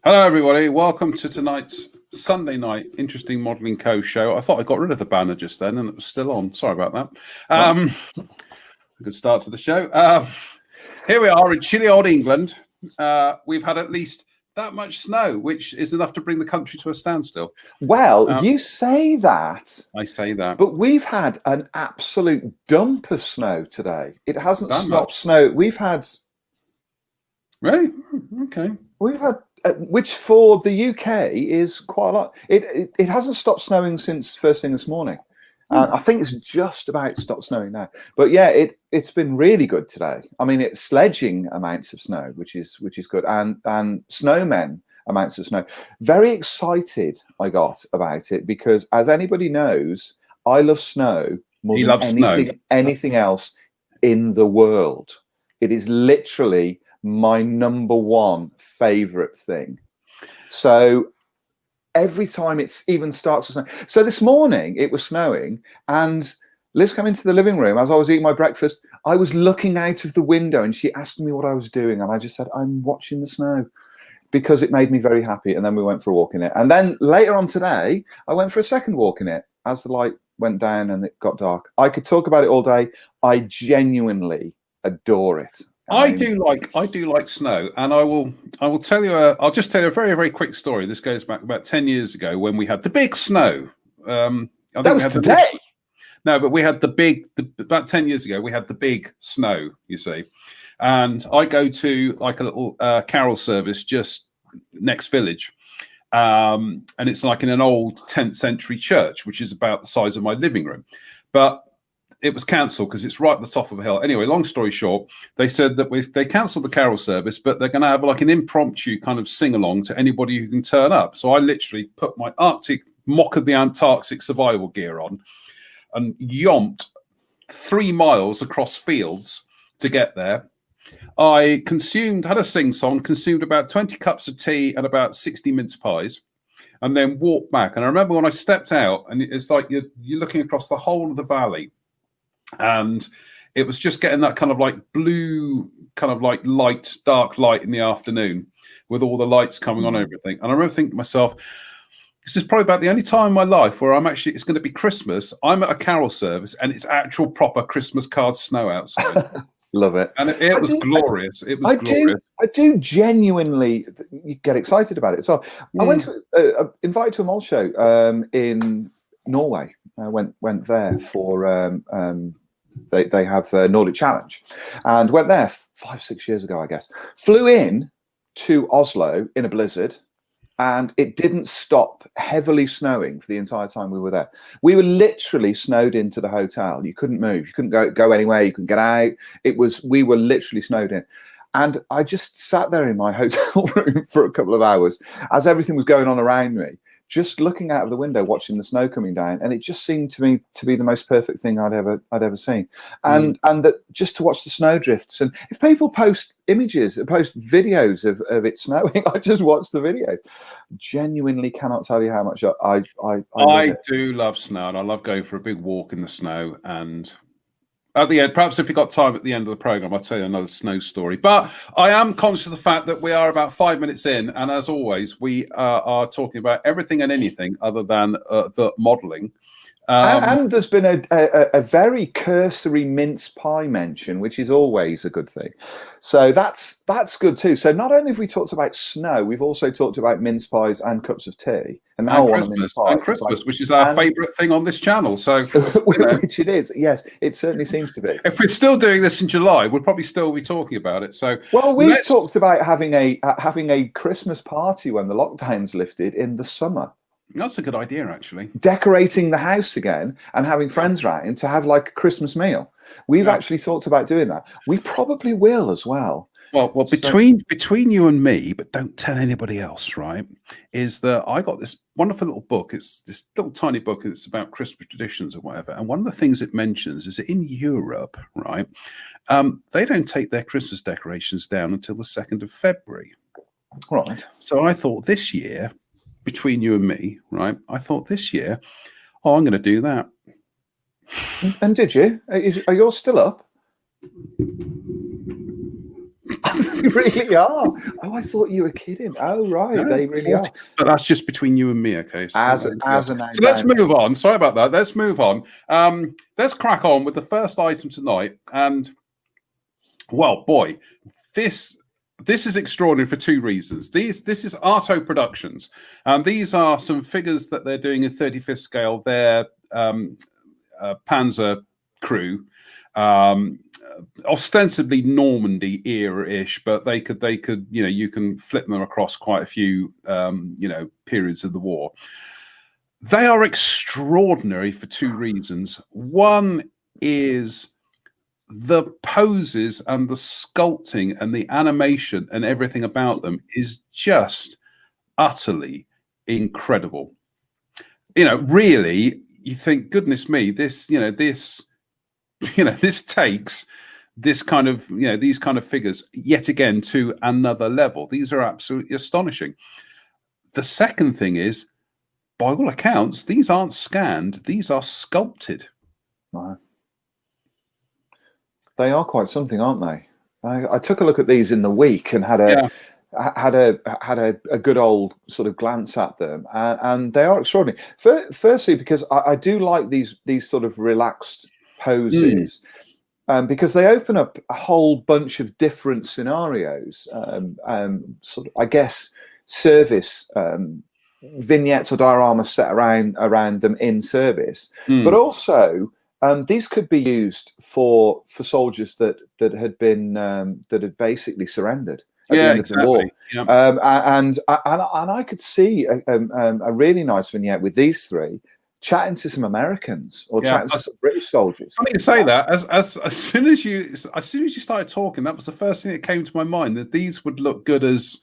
Hello, everybody. Welcome to tonight's Sunday night Interesting Modelling Co. show. I thought I got rid of the banner just then, and it was still on. Sorry about that. A good start to the show. Here we are in chilly old England. We've had at least that much snow, which is enough to bring the country to a standstill. Well, you say that. I say that. But we've had an absolute dump of snow today. It hasn't stopped snow. We've had... Really? Okay. We've had... which for the UK is quite a lot. It hasn't stopped snowing since first thing this morning. I think it's just about stopped snowing now. But yeah, it's been really good today. I mean, it's sledging amounts of snow, which is good, and snowmen amounts of snow. Very excited I got about it because, as anybody knows, I love snow more than anything else in the world. It is literally my number one favorite thing. So every time it's even starts to snow. So this morning it was snowing, and Liz came into the living room as I was eating my breakfast. I was looking out of the window and she asked me what I was doing, and I just said, I'm watching the snow, because it made me very happy. And then we went for a walk in it. And then later on today, I went for a second walk in it as the light went down and it got dark. I could talk about it all day. I genuinely adore it. I do like snow, and I'll just tell you a very, very quick story. This goes back about 10 years ago when we had the big snow. I think that was today. No, but we had about 10 years ago, we had the big snow, you see. And I go to like a little carol service just next village. And it's like in an old 10th century church, which is about the size of my living room. But it was cancelled because it's right at the top of a hill. Anyway, long story short, they said that they cancelled the carol service, but they're going to have like an impromptu kind of sing-along to anybody who can turn up. So I literally put my Arctic Mock of the Antarctic survival gear on and yomped 3 miles across fields to get there. I had a sing-song, consumed about 20 cups of tea and about 60 mince pies, and then walked back. And I remember when I stepped out, and it's like you're looking across the whole of the valley, and it was just getting that kind of like blue, kind of like dark light in the afternoon with all the lights coming on everything. And I remember thinking to myself, this is probably about the only time in my life where it's going to be Christmas. I'm at a carol service and it's actual proper Christmas card snow outside. Love it. And it was glorious. It was glorious. I do genuinely get excited about it. So I went to invited to a mole show in Norway. I went there for they have a Nordic Challenge, and went there 5-6 years ago, I guess. Flew in to Oslo in a blizzard, and it didn't stop heavily snowing for the entire time we were there. We were literally snowed into the hotel. You couldn't move. You couldn't go anywhere. You couldn't get out. We were literally snowed in. And I just sat there in my hotel room for a couple of hours as everything was going on around me, just looking out of the window, watching the snow coming down, and it just seemed to me to be the most perfect thing I'd ever seen. And that just to watch the snow drifts, and if people post images, post videos of it snowing, I just watch the videos. Genuinely cannot tell you how much I do love snow, and I love going for a big walk in the snow. And at the end, perhaps if you've got time at the end of the program, I'll tell you another snow story. But I am conscious of the fact that we are about 5 minutes in, and as always, we are talking about everything and anything other than the modelling. And there's been a very cursory mince pie mention, which is always a good thing. So that's good too. So not only have we talked about snow, we've also talked about mince pies and cups of tea. And now Christmas, which is our favourite thing on this channel. So, which it is, yes, it certainly seems to be. If we're still doing this in July, we'll probably still be talking about it. So, well, we've talked about having a Christmas party when the lockdown's lifted in the summer. That's a good idea, actually. Decorating the house again and having friends round to have like a Christmas meal. We've actually talked about doing that. We probably will as well. Well, between you and me, but don't tell anybody else, right? Is that I got this wonderful little book. It's this little tiny book, and it's about Christmas traditions or whatever. And one of the things it mentions is that in Europe, right, they don't take their Christmas decorations down until the 2nd of February. Right. So I thought this year, between you and me, right, I thought this year, I'm going to do that. And did you? Are you still up? They really are. Oh, I thought you were kidding. Oh, right, No, they really 40, are. but that's just between you and me, okay? So, As don't an worry. no So let's doubt. move on. Sorry about that. Let's move on. Let's crack on with the first item tonight. And well, boy, this is extraordinary for two reasons. This is Arto Productions, and these are some figures that they're doing in 35th scale. They're Panzer crew, ostensibly Normandy era-ish, but they could you can flip them across quite a few periods of the war. They are extraordinary for two reasons. One is the poses and the sculpting and the animation and everything about them is just utterly incredible. Really, you think, goodness me, this takes this kind of these kind of figures yet again to another level. These are absolutely astonishing. The second thing is, by all accounts, these aren't scanned; these are sculpted. Wow. They are quite something, aren't they? I took a look at these in the week and had a good old sort of glance at them, and they are extraordinary. Firstly, because I do like these sort of relaxed poses, because they open up a whole bunch of different scenarios. Sort of, I guess, service vignettes or dioramas set around them in service, but also. These could be used for soldiers that had been that had basically surrendered at the end of the war. Yeah. And I could see a really nice vignette with these three chatting to some Americans or chatting to some British soldiers. Funny to say that. As soon as you started talking, that was the first thing that came to my mind, that these would look good as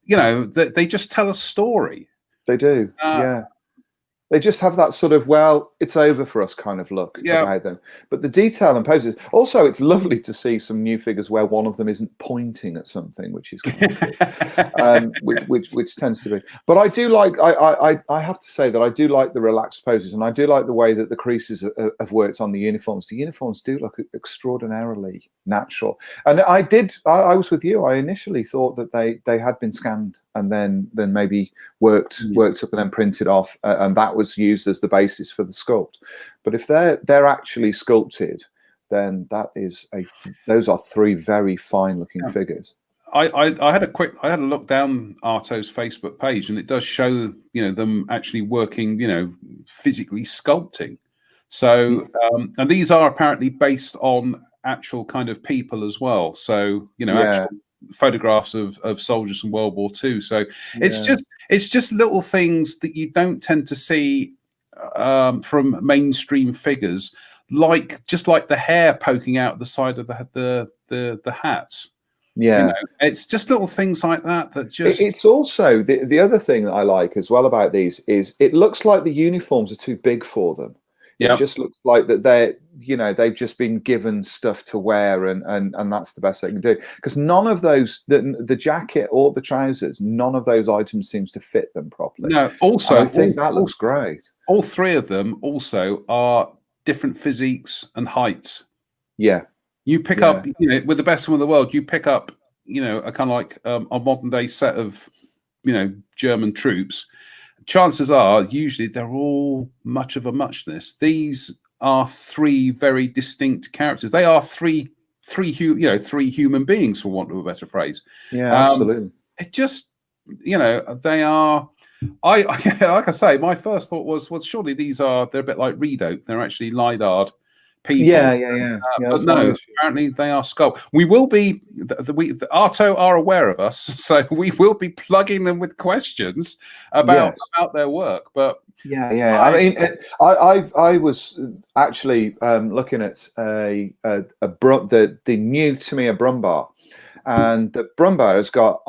they just tell a story. They do. Yeah. They just have that sort of, well, it's over for us kind of look about them. But the detail and poses. Also, it's lovely to see some new figures where one of them isn't pointing at something, which is kind of which tends to be. But I do like. I have to say that I do like the relaxed poses, and I do like the way that the creases have worked on the uniforms. The uniforms do look extraordinarily natural. And I was with you. I initially thought that they had been scanned and then maybe worked up and then printed off, and that was used as the basis for the sculpt. But if they're actually sculpted, then those are three very fine looking figures. I had a look down Arto's Facebook page, and it does show them actually working, physically sculpting. So and these are apparently based on actual kind of people as well. So actual photographs of soldiers from World War II. So it's just little things that you don't tend to see from mainstream figures, like the hair poking out the side of the hat. Yeah, it's just little things like that just. It's also the other thing that I like as well about these is it looks like the uniforms are too big for them. It just looks like that they've just been given stuff to wear, and that's the best they can do, because none of those, the jacket or the trousers, none of those items seems to fit them properly. No, also I think that looks great. All three of them also are different physiques and heights. Yeah, you pick up with the best one in the world, you pick up a kind of like a modern day set of German troops. Chances are, usually they're all much of a muchness. These are three very distinct characters. They are three human beings, for want of a better phrase. Yeah, absolutely. It just, they are. Like I say, my first thought was, well, surely they're a bit like Reed Oak. They're actually lidar people. Yeah. But no, apparently they are sculpt. We will be. The Arto are aware of us, so we will be plugging them with questions about their work. But I mean, I was actually looking at the new Tamiya Brumbar. And the Brumbar has got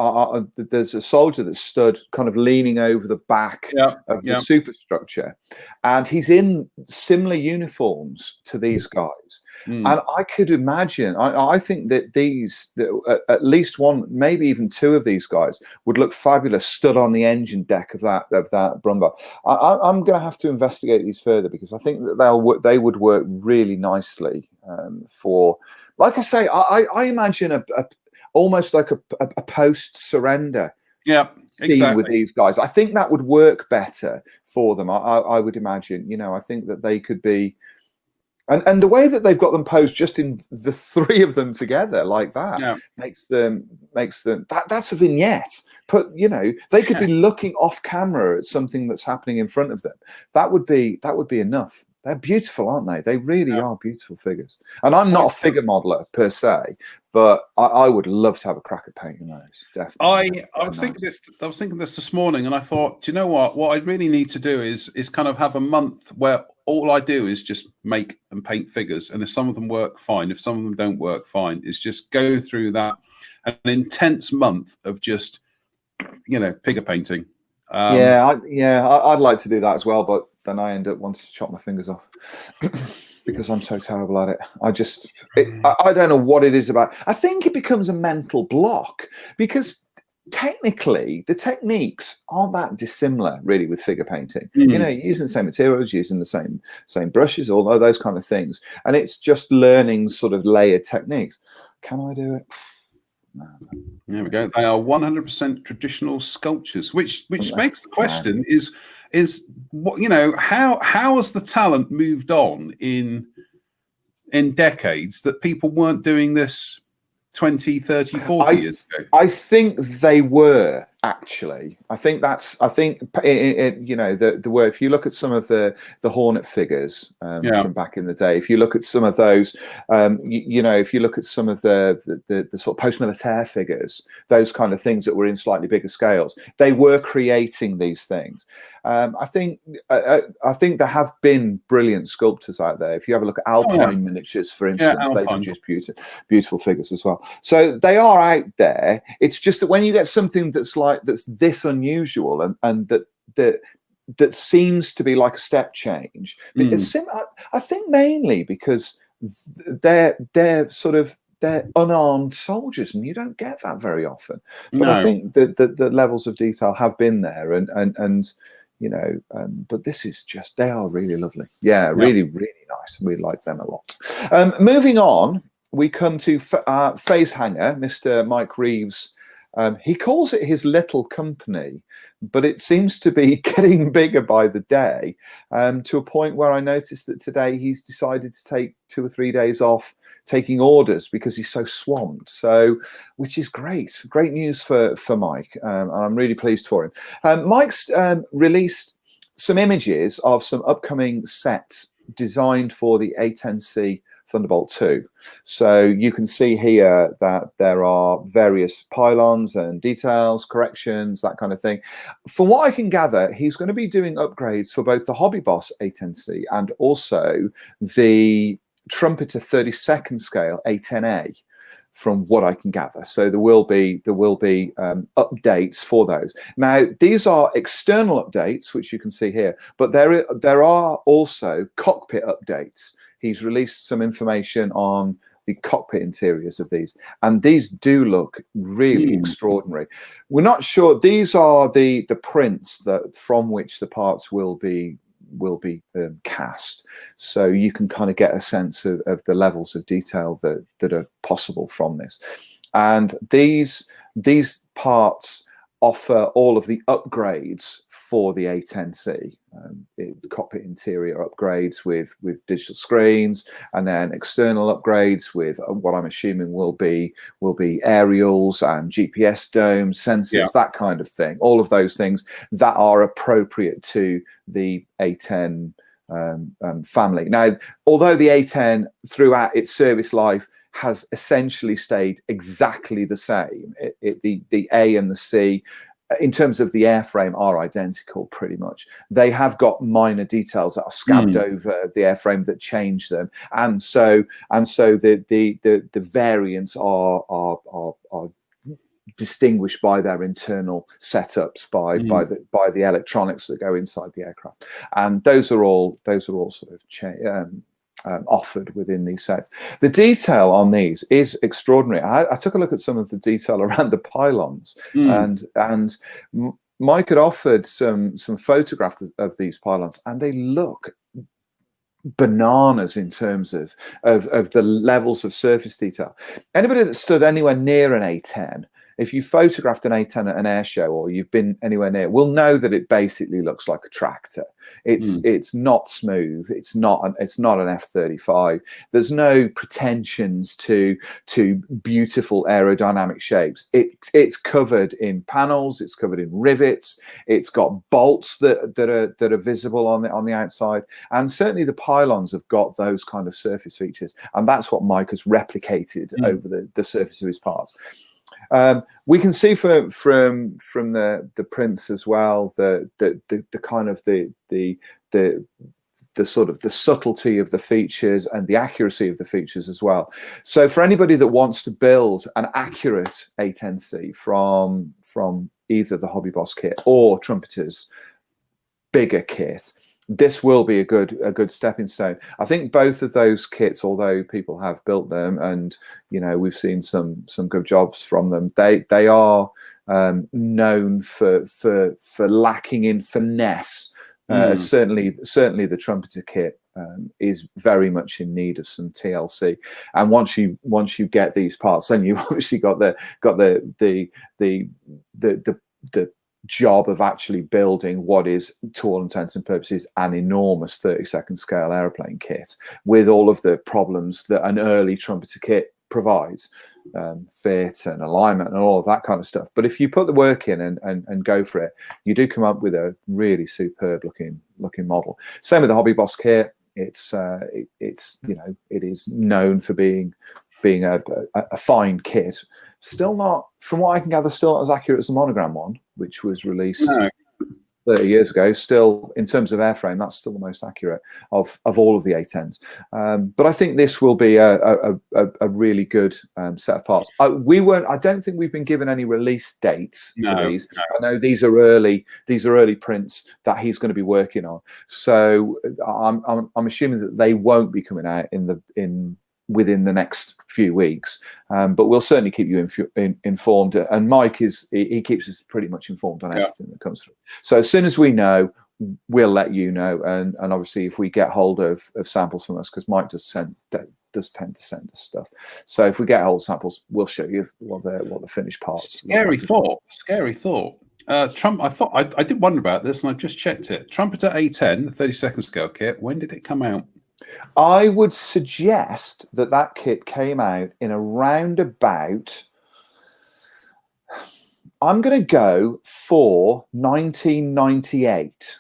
there's a soldier that stood kind of leaning over the back of the superstructure, and he's in similar uniforms to these guys. And I could imagine, I think that at least one, maybe even two of these guys would look fabulous stood on the engine deck of that Brumbar. I'm going to have to investigate these further, because I think that they would work really nicely for. Like I say, I imagine almost like a post-surrender Yeah, scene exactly. with these guys. I think that would work better for them. I would imagine. I think that they could be, and the way that they've got them posed, just in the three of them together like that, Yeah. makes them that's a vignette. But they could be looking off camera at something that's happening in front of them. That would be enough. They're beautiful, aren't they? They really are beautiful figures. And I'm not a figure modeler per se, but I would love to have a crack at painting those. Definitely. I was thinking this. I was thinking this morning, and I thought, do you know what? What I really need to do is kind of have a month where all I do is just make and paint figures, and if some of them work, fine. If some of them don't work, fine. Is just go through that an intense month of just figure painting. I'd like to do that as well, but then I end up wanting to chop my fingers off because I'm so terrible at it. I don't know what it is about. I think it becomes a mental block because technically the techniques aren't that dissimilar really with figure painting. You're using the same materials, using the same brushes, all of those kind of things, and it's just learning sort of layered techniques. Can I do it? No. There we go. They are 100% traditional sculptures, which makes the question is what how has the talent moved on in decades that people weren't doing this 20, 30, 40 years ago? I think they were actually. I think the word. If you look at some of the Hornet figures from back in the day, if you look at some of those, if you look at some of the sort of post-militaire figures, those kind of things that were in slightly bigger scales, they were creating these things. I think there have been brilliant sculptors out there. If you have a look at Alpine miniatures, for instance, they produce beautiful figures as well. So they are out there. It's just that when you get something that's this unusual and that seems to be like a step change, I think mainly because they're unarmed soldiers, and you don't get that very often. But I think that the levels of detail have been there, and but this is just, they are really lovely. Really, really nice. We like them a lot. Moving on, we come to Facehanger, Mr. Mike Reeves. He calls it his little company, but it seems to be getting bigger by the day, to a point where I noticed that today he's decided to take 2 or 3 days off taking orders because he's so swamped. So, which is great news for Mike, and I'm really pleased for him. Mike's released some images of some upcoming sets designed for the A10C Thunderbolt 2. So you can see here that there are various pylons and details, corrections, that kind of thing. From what I can gather, he's going to be doing upgrades for both the Hobby Boss A10C and also the Trumpeter 32nd scale A10A, from what I can gather. So there will be updates for those. Now, these are external updates, which you can see here, but there are also cockpit updates. He's released some information on the cockpit interiors of these, and these do look really extraordinary. We're not sure. These are the prints from which the parts will be cast, so you can kind of get a sense of the levels of detail that are possible from this. And these parts offer all of the upgrades for the A10C, cockpit interior upgrades with digital screens, and then external upgrades with what I'm assuming will be aerials and GPS domes, sensors, that kind of thing. All of those things that are appropriate to the A10 family. Now, although the A10 throughout its service life has essentially stayed exactly the same, the A and the C, in terms of the airframe, are identical pretty much. They have got minor details that are scabbed over the airframe that change them, and so the variants are distinguished by their internal setups, by the electronics that go inside the aircraft, and those are all sort of offered within these sets. The detail on these is extraordinary. I took a look at some of the detail around the pylons, and Mike had offered some photographs of these pylons, and they look bananas in terms of the levels of surface detail. Anybody that stood anywhere near an A10, if you photographed an A10 at an air show or you've been anywhere near, will know that it basically looks like a tractor. It's not smooth. It's not an F-35. There's no pretensions to beautiful aerodynamic shapes. It's covered in panels. It's covered in rivets. It's got bolts that are visible on the outside, and certainly the pylons have got those kind of surface features, and that's what Mike has replicated over the surface of his parts. We can see from the prints as well the kind of the sort of the subtlety of the features and the accuracy of the features as well. So for anybody that wants to build an accurate A10C from either the Hobby Boss kit or Trumpeter's bigger kit, this will be a good stepping stone. I think both of those kits, although people have built them and we've seen some good jobs from them, they are known for lacking in finesse. Certainly the Trumpeter kit is very much in need of some TLC. And once you get these parts, then you've obviously got the job of actually building what is, to all intents and purposes, an enormous 32nd scale aeroplane kit with all of the problems that an early Trumpeter kit provides, fit and alignment and all of that kind of stuff. But if you put the work in and go for it, you do come up with a really superb looking model. Same with the Hobby Boss kit. It is known for being a fine kit. Still not, from what I can gather, still not as accurate as the Monogram one, which was released 30 years ago. Still, in terms of airframe, that's still the most accurate of all of the A10s. But I think this will be a really good set of parts. I don't think we've been given any release dates for these. No. I know these are early prints that he's going to be working on. So I'm assuming that they won't be coming out within the next few weeks, but we'll certainly keep you informed. And Mike he keeps us pretty much informed on everything that comes through. So as soon as we know, we'll let you know. And obviously, if we get hold of samples from us, because Mike does tend to send us stuff. So if we get hold of samples, we'll show you what the finished parts. Scary thought. Trump. I did wonder about this, and I just checked it. Trumpeter A10, the 32nd scale kit. When did it come out? I would suggest that kit came out in around about, I'm going to go for 1998.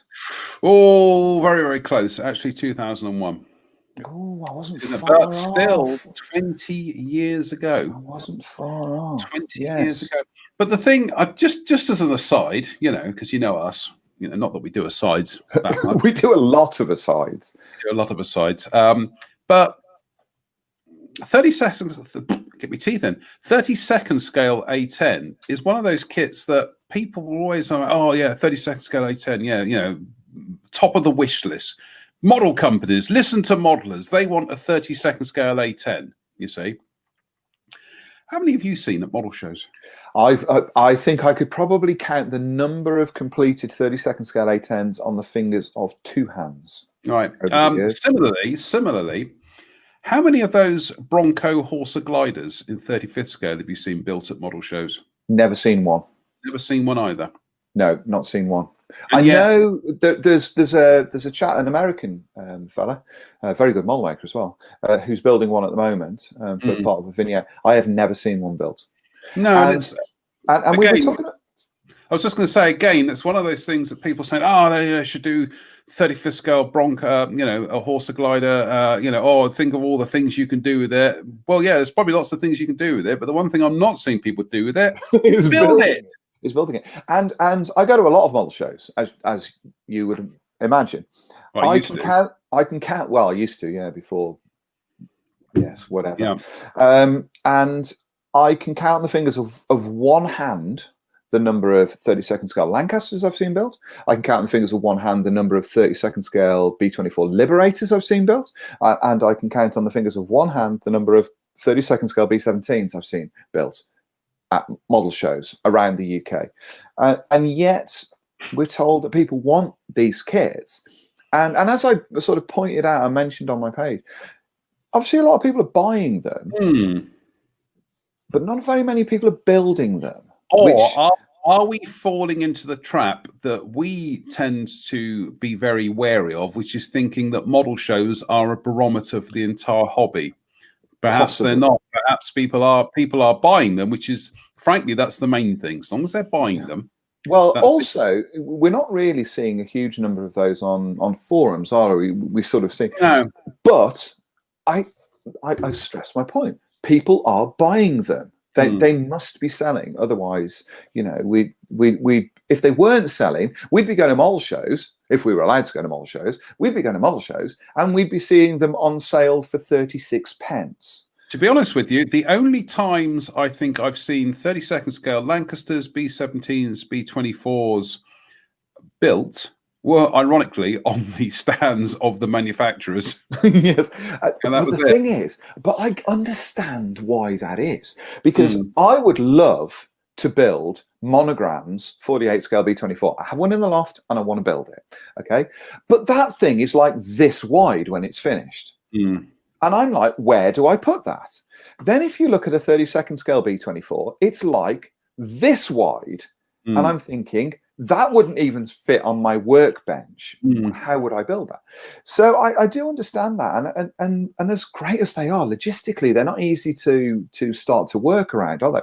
Oh, very, very close. Actually, 2001. Oh, I wasn't far but off. Still 20 years ago. I wasn't far off. 20 years ago. But the thing, just as an aside, because you know us, not that we do asides that much. We do a lot of asides. But 30 seconds, get me teeth in. 32nd scale A10 is one of those kits that people will always say, oh yeah, 32nd scale A10, top of the wish list. Model companies, listen to modelers. They want a 32nd scale A10, you see. How many have you seen at model shows? I think I could probably count the number of completed 32nd scale A10s on the fingers of two hands. Right. Similarly, how many of those Bronco Horsa gliders in 35th scale have you seen built at model shows? Never seen one. Never seen one either. No, not seen one. I know that there's a chap, an American fella, a very good model maker as well, who's building one at the moment for part of a vignette. I have never seen one built. No, and again, we were talking. I was just going to say again, it's one of those things that people say, oh, they should do 35th scale Bronco, a Horsa glider, think of all the things you can do with it. Well, yeah, there's probably lots of things you can do with it, but the one thing I'm not seeing people do with it is build it. Is building it. And I go to a lot of model shows, as you would imagine. Well, I can count. Well, I used to, before. Yes, whatever. Yeah. And I can count on the fingers of one hand the number of 32nd scale Lancasters I've seen built. I can count on the fingers of one hand the number of 32nd scale B-24 Liberators I've seen built. And I can count on the fingers of one hand the number of 32nd scale B-17s I've seen built at model shows around the UK. And yet we're told that people want these kits. And as I sort of pointed out, I mentioned on my page, obviously a lot of people are buying them, but not very many people are building them. Or are we falling into the trap that we tend to be very wary of, which is thinking that model shows are a barometer for the entire hobby? Perhaps Possibly. they're not. Perhaps people are buying them, which is, frankly, that's the main thing. As long as they're buying them. Well, also, we're not really seeing a huge number of those on forums, are we? We sort of see. No. But I stress my point. People are buying them. They must be selling. Otherwise, you know, we if they weren't selling, we'd be going to model shows. If we were allowed to go to model shows, we'd be going to model shows, and we'd be seeing them on sale for 36 pence. To be honest with you, the only times I think I've seen 32nd scale Lancasters, B17s, B24s built were ironically on the stands of the manufacturers. Yes, And that was the thing is, but I understand why that is, because I would love to build monograms 48 scale B24. I have one in the loft and I want to build it. Okay, but that thing is like this wide when it's finished. And I'm like, where do I put that? Then if you look at a 32nd scale B24, it's like this wide. And I'm thinking, that wouldn't even fit on my workbench. How would I build that? So I do understand that. And as great as they are, logistically, they're not easy to start to work around, are they?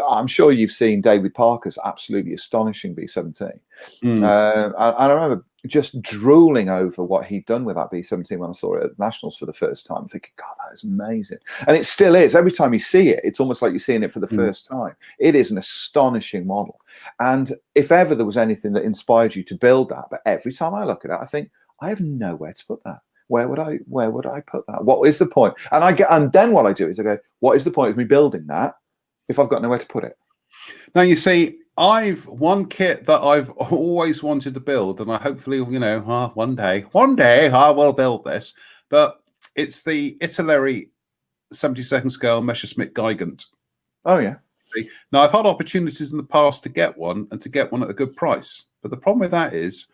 I'm sure you've seen David Parker's absolutely astonishing B17. And I remember just drooling over what he'd done with that B17 when I saw it at Nationals for the first time, thinking, God, that is amazing. And it still is. Every time you see it, it's almost like you're seeing it for the first time. It is an astonishing model. And if ever there was anything that inspired you to build that, but every time I look at it, I think, I have nowhere to put that. Where would I put that? What is the point? And then what I do is I go, what is the point of me building that if I've got nowhere to put it? Now, you see, I've one kit that I've always wanted to build, and I hopefully, you know, one day I will build this. But it's the Italeri 72nd scale Messerschmitt Gigant. Oh yeah. Now, I've had opportunities in the past to get one and to get one at a good price. But the problem with that is,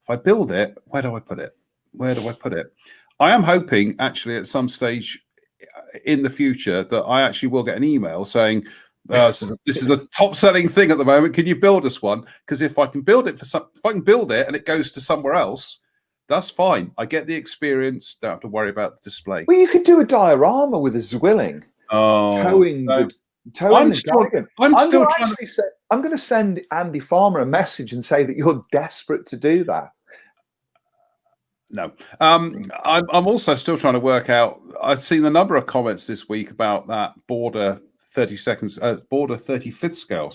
if I build it, where do I put it? Where do I put it? I am hoping, actually, at some stage in the future, that I actually will get an email saying, this is a top-selling thing at the moment. Can you build us one? Because if I can build it if I can build it and it goes to somewhere else, that's fine. I get the experience. Don't have to worry about the display. Well, you could do a diorama with a Zwilling towing the Gigant. I'm going to send Andy Farmer a message and say that you're desperate to do that. No, I'm also still trying to work out. I've seen a number of comments this week about that Border 35th scale,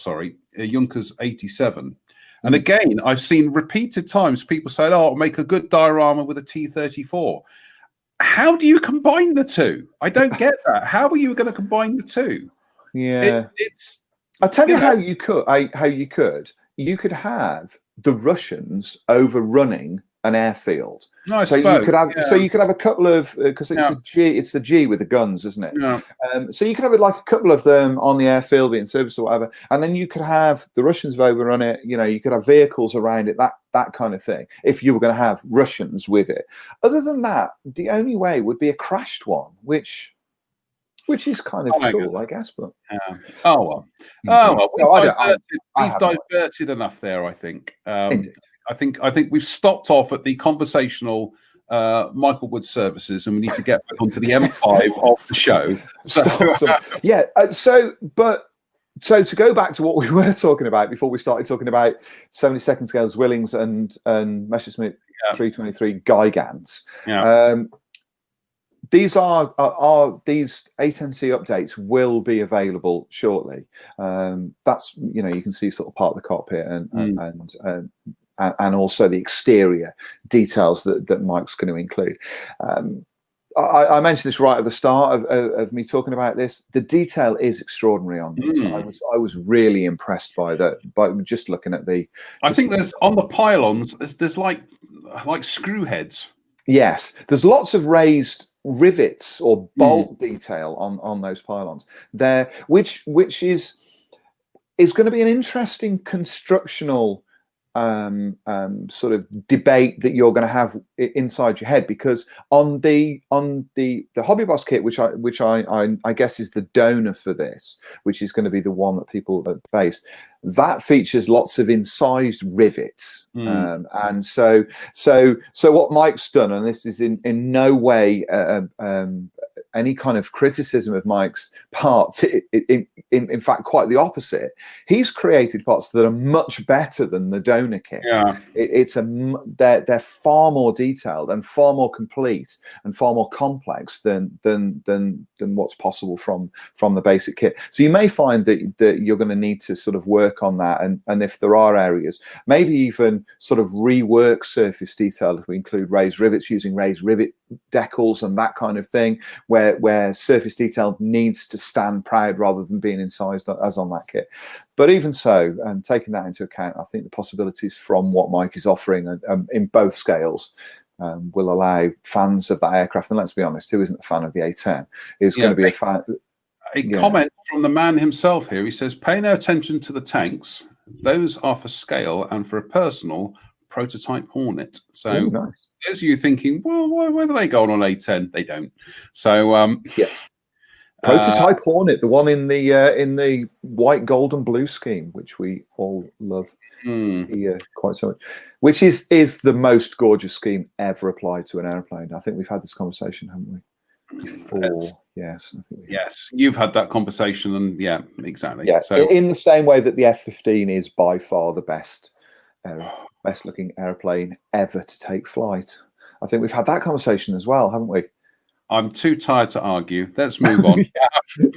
Junkers 87. And again, I've seen repeated times people say, "Oh, I'll make a good diorama with a T34." How do you combine the two? I don't get that. How are you going to combine the two? Yeah, it's. I'll tell you how you could. You could have the Russians overrunning an airfield. No, so you could have a couple of, because it's the G with the guns, isn't it? Yeah. So you could have like a couple of them on the airfield being serviced or whatever, and then you could have the Russians have overrun it. You know, you could have vehicles around it, that kind of thing. If you were going to have Russians with it, other than that, the only way would be a crashed one, which is kind of cool, I guess. But we've diverted enough there, I think. I think we've stopped off at the conversational Michael Wood services, and we need to get back onto the M5 of the show. So to go back to what we were talking about before we started talking about 72nd scale Zwillings and Messerschmitt 323 Gigants. These these A10C updates will be available shortly. That's, you know, you can see sort of part of the cockpit and also the exterior details that Mike's going to include. I mentioned this right at the start of me talking about this. The detail is extraordinary on these. I was really impressed by that. By just looking at I think there's on the pylons. There's like screw heads. Yes, there's lots of raised rivets or bolt detail on those pylons there, which is going to be an interesting constructional sort of debate that you're going to have inside your head, because on the Hobby Boss kit, which I guess is the donor for this, which is going to be the one that people have faced, that features lots of incised rivets. And so what Mike's done, and this is in no way any kind of criticism of Mike's parts, in fact quite the opposite. He's created parts that are much better than the donor kit. They're far more detailed and far more complete and far more complex than what's possible from the basic kit. So you may find that you're going to need to sort of work on that, and if there are areas, maybe even sort of rework surface detail, if we include raised rivets, using raised rivet decals and that kind of thing, where surface detail needs to stand proud rather than being incised as on that kit. But even so, and taking that into account, I think the possibilities from what Mike is offering in both scales will allow fans of that aircraft, and let's be honest, who isn't a fan of the A10 is going to be a fan. A comment from the man himself here. He says, pay no attention to the tanks. Those are for scale and for a personal prototype Hornet. So nice. As you thinking, well, where do they go on A10? They don't. So prototype Hornet, the one in the white, gold, and blue scheme, which we all love here quite so much. Which is the most gorgeous scheme ever applied to an airplane. I think we've had this conversation, haven't we? Before, yes, I think yes, you've had that conversation, and yeah, exactly. Yeah, so in the same way that the F-15 is by far the best looking airplane ever to take flight. I think we've had that conversation as well, haven't we? I'm too tired to argue. Let's move on.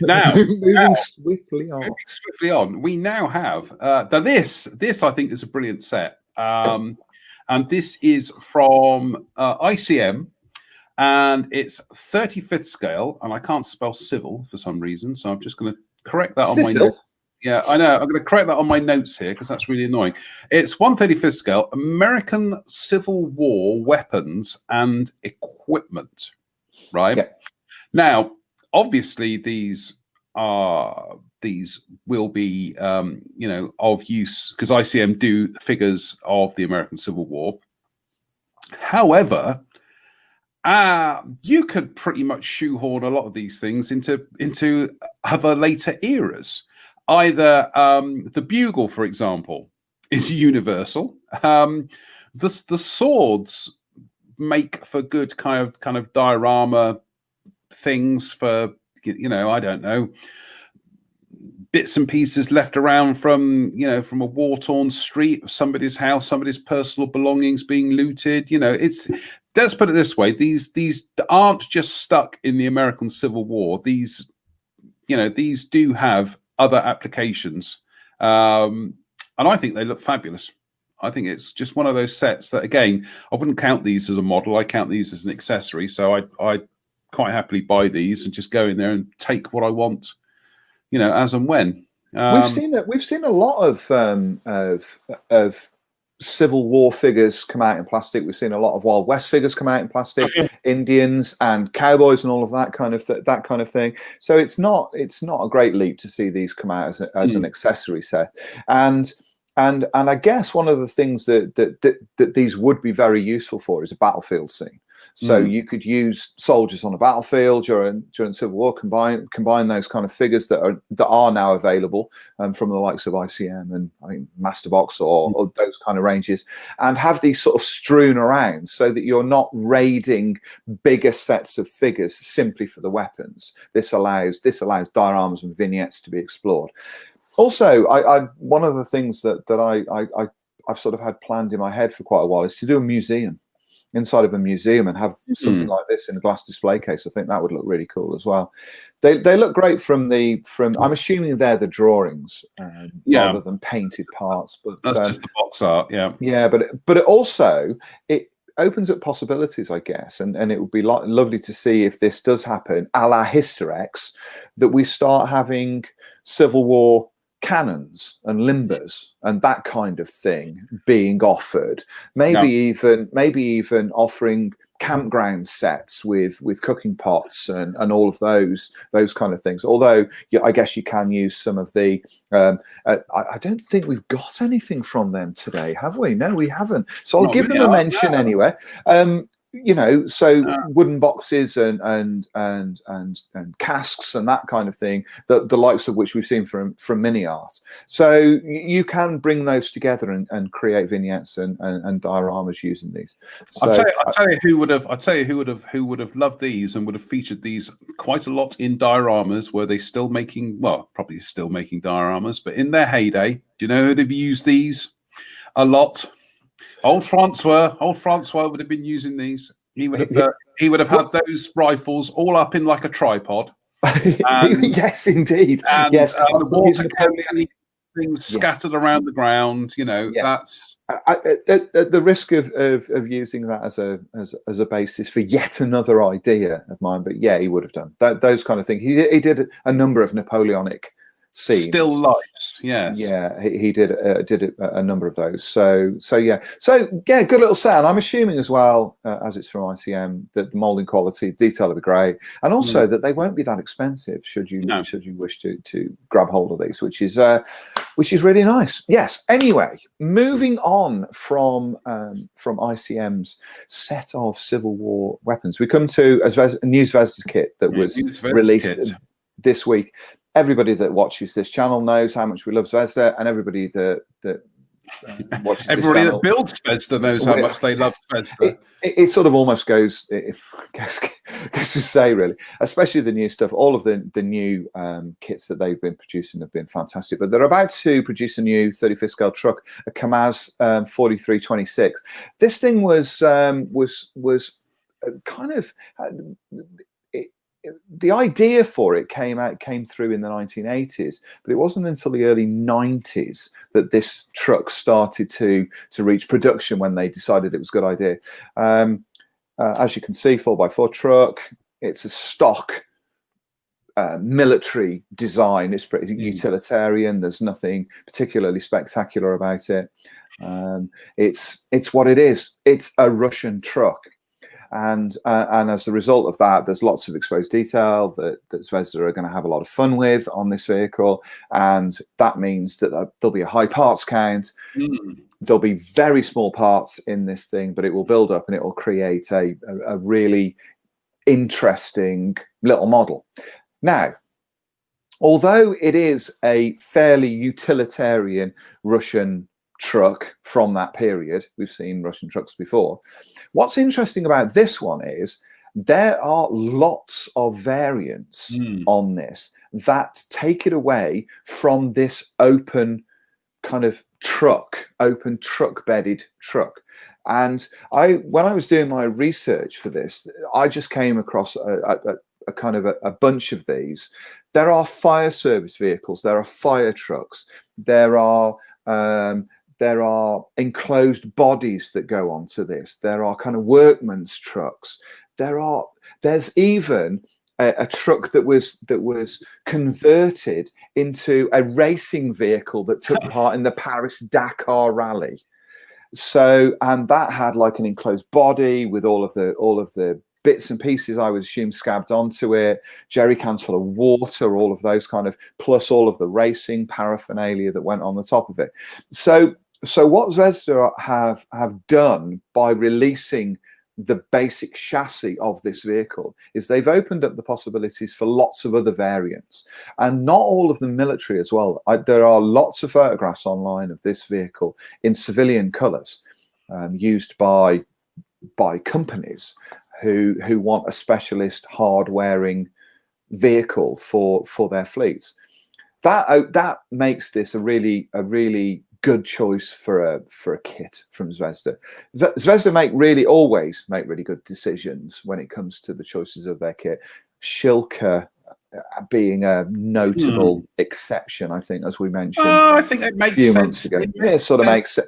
Now, moving swiftly on. We now have this I think is a brilliant set, and this is from ICM. And it's 35th scale, and I can't spell civil for some reason, so I'm just going to correct that on my notes. Yeah, I know. I'm going to correct that on my notes here because that's really annoying. It's 1/35th scale, American Civil War weapons and equipment, right? Yeah. Now, obviously, these will be, of use because ICM do figures of the American Civil War. However, you could pretty much shoehorn a lot of these things into other later eras. Either the bugle, for example, is universal. The swords make for good kind of diorama things for, I don't know, bits and pieces left around from a war-torn street of somebody's house, somebody's personal belongings being looted. Let's put it this way: these aren't just stuck in the American Civil War. These do have other applications, and I think they look fabulous. I think it's just one of those sets that, again, I wouldn't count these as a model. I count these as an accessory. So I quite happily buy these and just go in there and take what I want, as and when. We've seen a lot of Civil War figures come out in plastic. We've seen a lot of Wild West figures come out in plastic, Indians and cowboys and all of that kind of thing. So it's not a great leap to see these come out as an accessory set. And I guess one of the things that these would be very useful for is a battlefield scene. So you could use soldiers on a battlefield during Civil War, combine those kind of figures that are now available from the likes of ICM and I think Masterbox or those kind of ranges, and have these sort of strewn around so that you're not raiding bigger sets of figures simply for the weapons. This allows dioramas and vignettes to be explored. Also, one of the things that I've sort of had planned in my head for quite a while is to do a museum inside of a museum and have something like this in a glass display case. I think that would look really cool as well. They look great from I'm assuming they're the drawings rather than painted parts, but that's just the box art. Yeah, but it also opens up possibilities, I guess, and it would be lovely to see if this does happen, a la Hysterex, that we start having Civil War cannons and limbers and that kind of thing being offered. Maybe even offering campground sets with cooking pots and all of those kind of things. Although I guess you can use some of the I don't think we've got anything from them today, have we? No, we haven't. So I'll give them a mention anyway. So wooden boxes and casks and that kind of thing, the likes of which we've seen from Mini Art. So you can bring those together and create vignettes and dioramas using these. So, I'll tell you who would have loved these and would have featured these quite a lot in dioramas. Were they still making? Well, probably still making dioramas, but in their heyday, do you know who'd have used these a lot? Old Francois would have been using these. He would have had those rifles all up in like a tripod. Yes, indeed. And, yes, the water things scattered around the ground. That's at the risk of using that as a basis for yet another idea of mine. But yeah, he would have done those kind of things. He did a number of Napoleonic scenes. Still lifes, yes. Yeah, he did a number of those. So yeah, good little set. I'm assuming as well, as it's from ICM, that the molding quality, detail will be great, and also that they won't be that expensive should you wish to grab hold of these, which is really nice. Yes. Anyway, moving on from ICM's set of Civil War weapons, we come to a new Zvezda kit that was released this week. Everybody that watches this channel knows how much we love Zvezda, and every that watches everybody that builds Zvezda knows how much they love Zvezda. It sort of almost goes to say, really, especially the new stuff. All of the new kits that they've been producing have been fantastic. But they're about to produce a new 35th scale truck, a KAMAZ 4326. This thing was kind of. The idea for it came through in the 1980s, but it wasn't until the early 90s that this truck started to reach production, when they decided it was a good idea. As you can see, 4x4 truck. It's a stock military design. It's pretty utilitarian. There's nothing particularly spectacular about it. It's what it is. It's a Russian truck. And as a result of that, there's lots of exposed detail that Zvezda are going to have a lot of fun with on this vehicle, and that means that there'll be a high parts count. There'll be very small parts in this thing, but it will build up and it will create a really interesting little model. Now, although it is a fairly utilitarian Russian truck from that period, we've seen Russian trucks before. What's interesting about this one is there are lots of variants on this that take it away from this open kind of truck, open truck bedded truck. And when I was doing my research for this, I just came across a kind of a bunch of these. There are fire service vehicles, there are fire trucks, there are enclosed bodies that go onto this. There are kind of workman's trucks. There's even a truck that was converted into a racing vehicle that took part in the Paris Dakar rally. So, and that had like an enclosed body with all of the bits and pieces, I would assume, scabbed onto it, jerry cans full of water, all of those kind of, plus all of the racing paraphernalia that went on the top of it. So what Zvezda have done by releasing the basic chassis of this vehicle is they've opened up the possibilities for lots of other variants, and not all of them military as well. There are lots of photographs online of this vehicle in civilian colours, used by companies who want a specialist hard-wearing vehicle for their fleets. That makes this a really good choice for a kit from Zvezda. Zvezda always make really good decisions when it comes to the choices of their kit. Schilke being a notable exception, I think, as we mentioned. I think it makes a few sense. Months ago.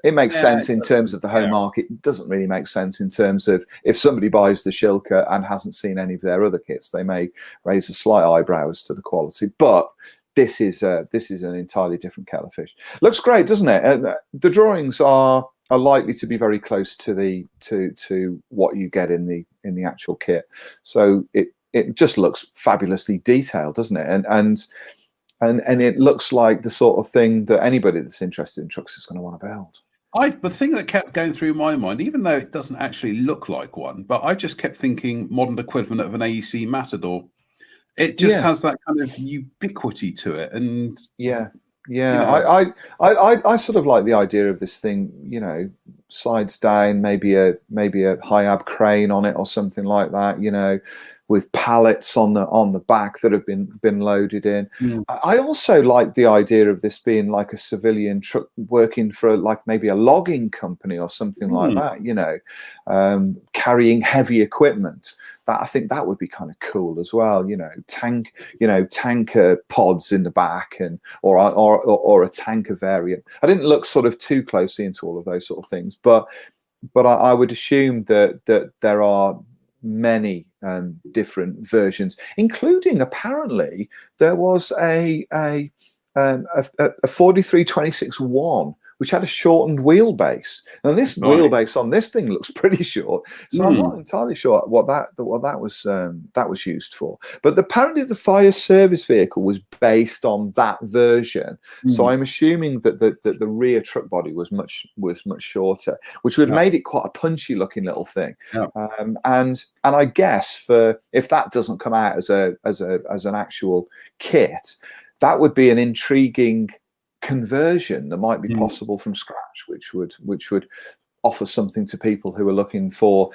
It makes sense in terms of the home market. It doesn't really make sense in terms of if somebody buys the Schilke and hasn't seen any of their other kits, they may raise a slight eyebrow as to the quality, but this is an entirely different kettle of fish. Looks great, doesn't it? The drawings are likely to be very close to what you get in in the actual kit. So it just looks fabulously detailed, doesn't it? And it looks like the sort of thing that anybody that's interested in trucks is going to want to build. The thing that kept going through my mind, even though it doesn't actually look like one, but I just kept thinking modern equivalent of an AEC Matador. It just has that kind of ubiquity to it, and yeah. I sort of like the idea of this thing, sides down, maybe a high ab crane on it or something like that, with pallets on the back that have been loaded in. I also like the idea of this being like a civilian truck working for like maybe a logging company or something like that, carrying heavy equipment. That I think that would be kind of cool as well, tanker pods in the back or a tanker variant. I didn't look sort of too closely into all of those sort of things, but I would assume that there are many different versions, including apparently there was a 4326-1 which had a shortened wheelbase. And this wheelbase on this thing looks pretty short, so I'm not entirely sure what that was used for. But apparently the fire service vehicle was based on that version, so I'm assuming that the rear truck body was much shorter, which would have made it quite a punchy looking little thing. And I guess if that doesn't come out as an actual kit, that would be an intriguing conversion that might be possible from scratch, which would offer something to people who are looking for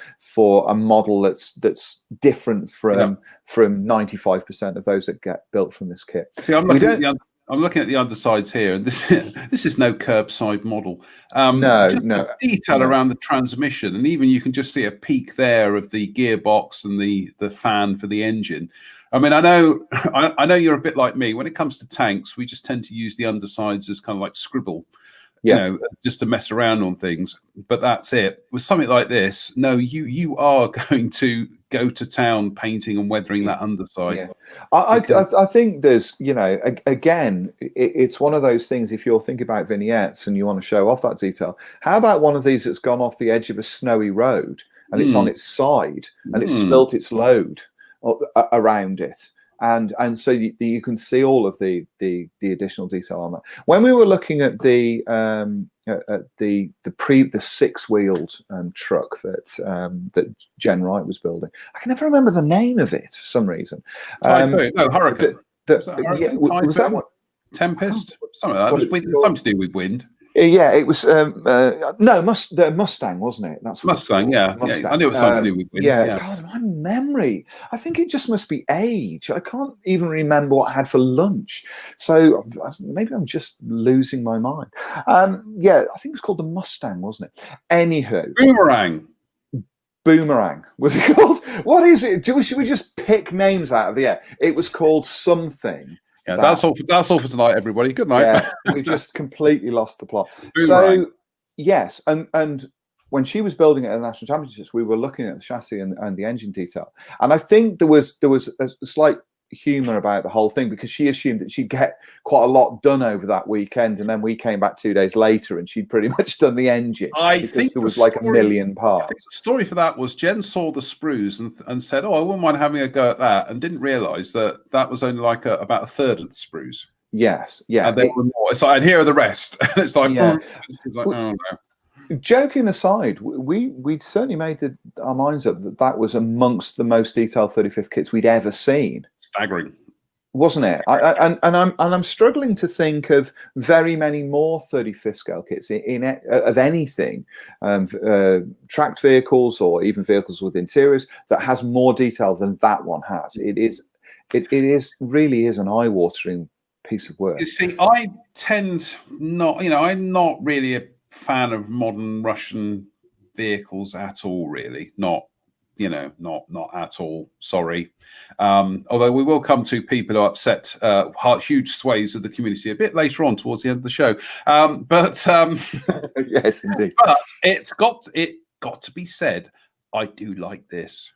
a model that's different from 95% of those that get built from this kit. See, I'm looking at the undersides here, and this is no curbside model. The detail around the transmission, and even you can just see a peak there of the gearbox and the fan for the engine. I mean, I know you're a bit like me. When it comes to tanks, we just tend to use the undersides as kind of like scribble, just to mess around on things. But that's it. With something like this, no, you are going to go to town painting and weathering that underside. I think there's, again, it's one of those things. If you're thinking about vignettes and you want to show off that detail, how about one of these that's gone off the edge of a snowy road and it's on its side and it's spilt its load around it, and so you can see all of the additional detail on that. When we were looking at the 6-wheeled truck that Jen Wright was building, I can never remember the name of it for some reason. Hurricane. Was that one? Tempest? Something like that. It was something to do with wind. Yeah, it was the Mustang, wasn't it? That's what Mustang. Yeah, Mustang. I knew it was something to do with wind. God, my memory. I think it just must be age. I can't even remember what I had for lunch. So maybe I'm just losing my mind. I think it was called the Mustang, wasn't it? Anywho, Boomerang was it called? What is it? Should we just pick names out of the air? It was called something. Yeah, that's all for tonight, everybody. Good night. Yeah, we just completely lost the plot. So yes, and when she was building it at the National Championships, we were looking at the chassis and the engine detail, and I think there was a slight humor about the whole thing because she assumed that she'd get quite a lot done over that weekend, and then we came back 2 days later and she'd pretty much done the engine. I think there was like a million parts. I think the story for that was Jen saw the sprues and said, "Oh, I wouldn't mind having a go at that," and didn't realise that was only like about a third of the sprues. Yes, yeah, and there were more. It's like, and here are the rest. And it's like, oh no. Joking aside, we certainly made our minds up that was amongst the most detailed 35th kits we'd ever seen. Staggering, wasn't it? I'm struggling to think of very many more 35th scale kits of anything, tracked vehicles or even vehicles with interiors that has more detail than that one has. It really is an eye-watering piece of work. You see, I tend not, I'm not really a fan of modern Russian vehicles at all, really. Not at all. Sorry. Although we will come to people who upset huge swathes of the community a bit later on towards the end of the show. Yes, indeed. But it got to be said, I do like this.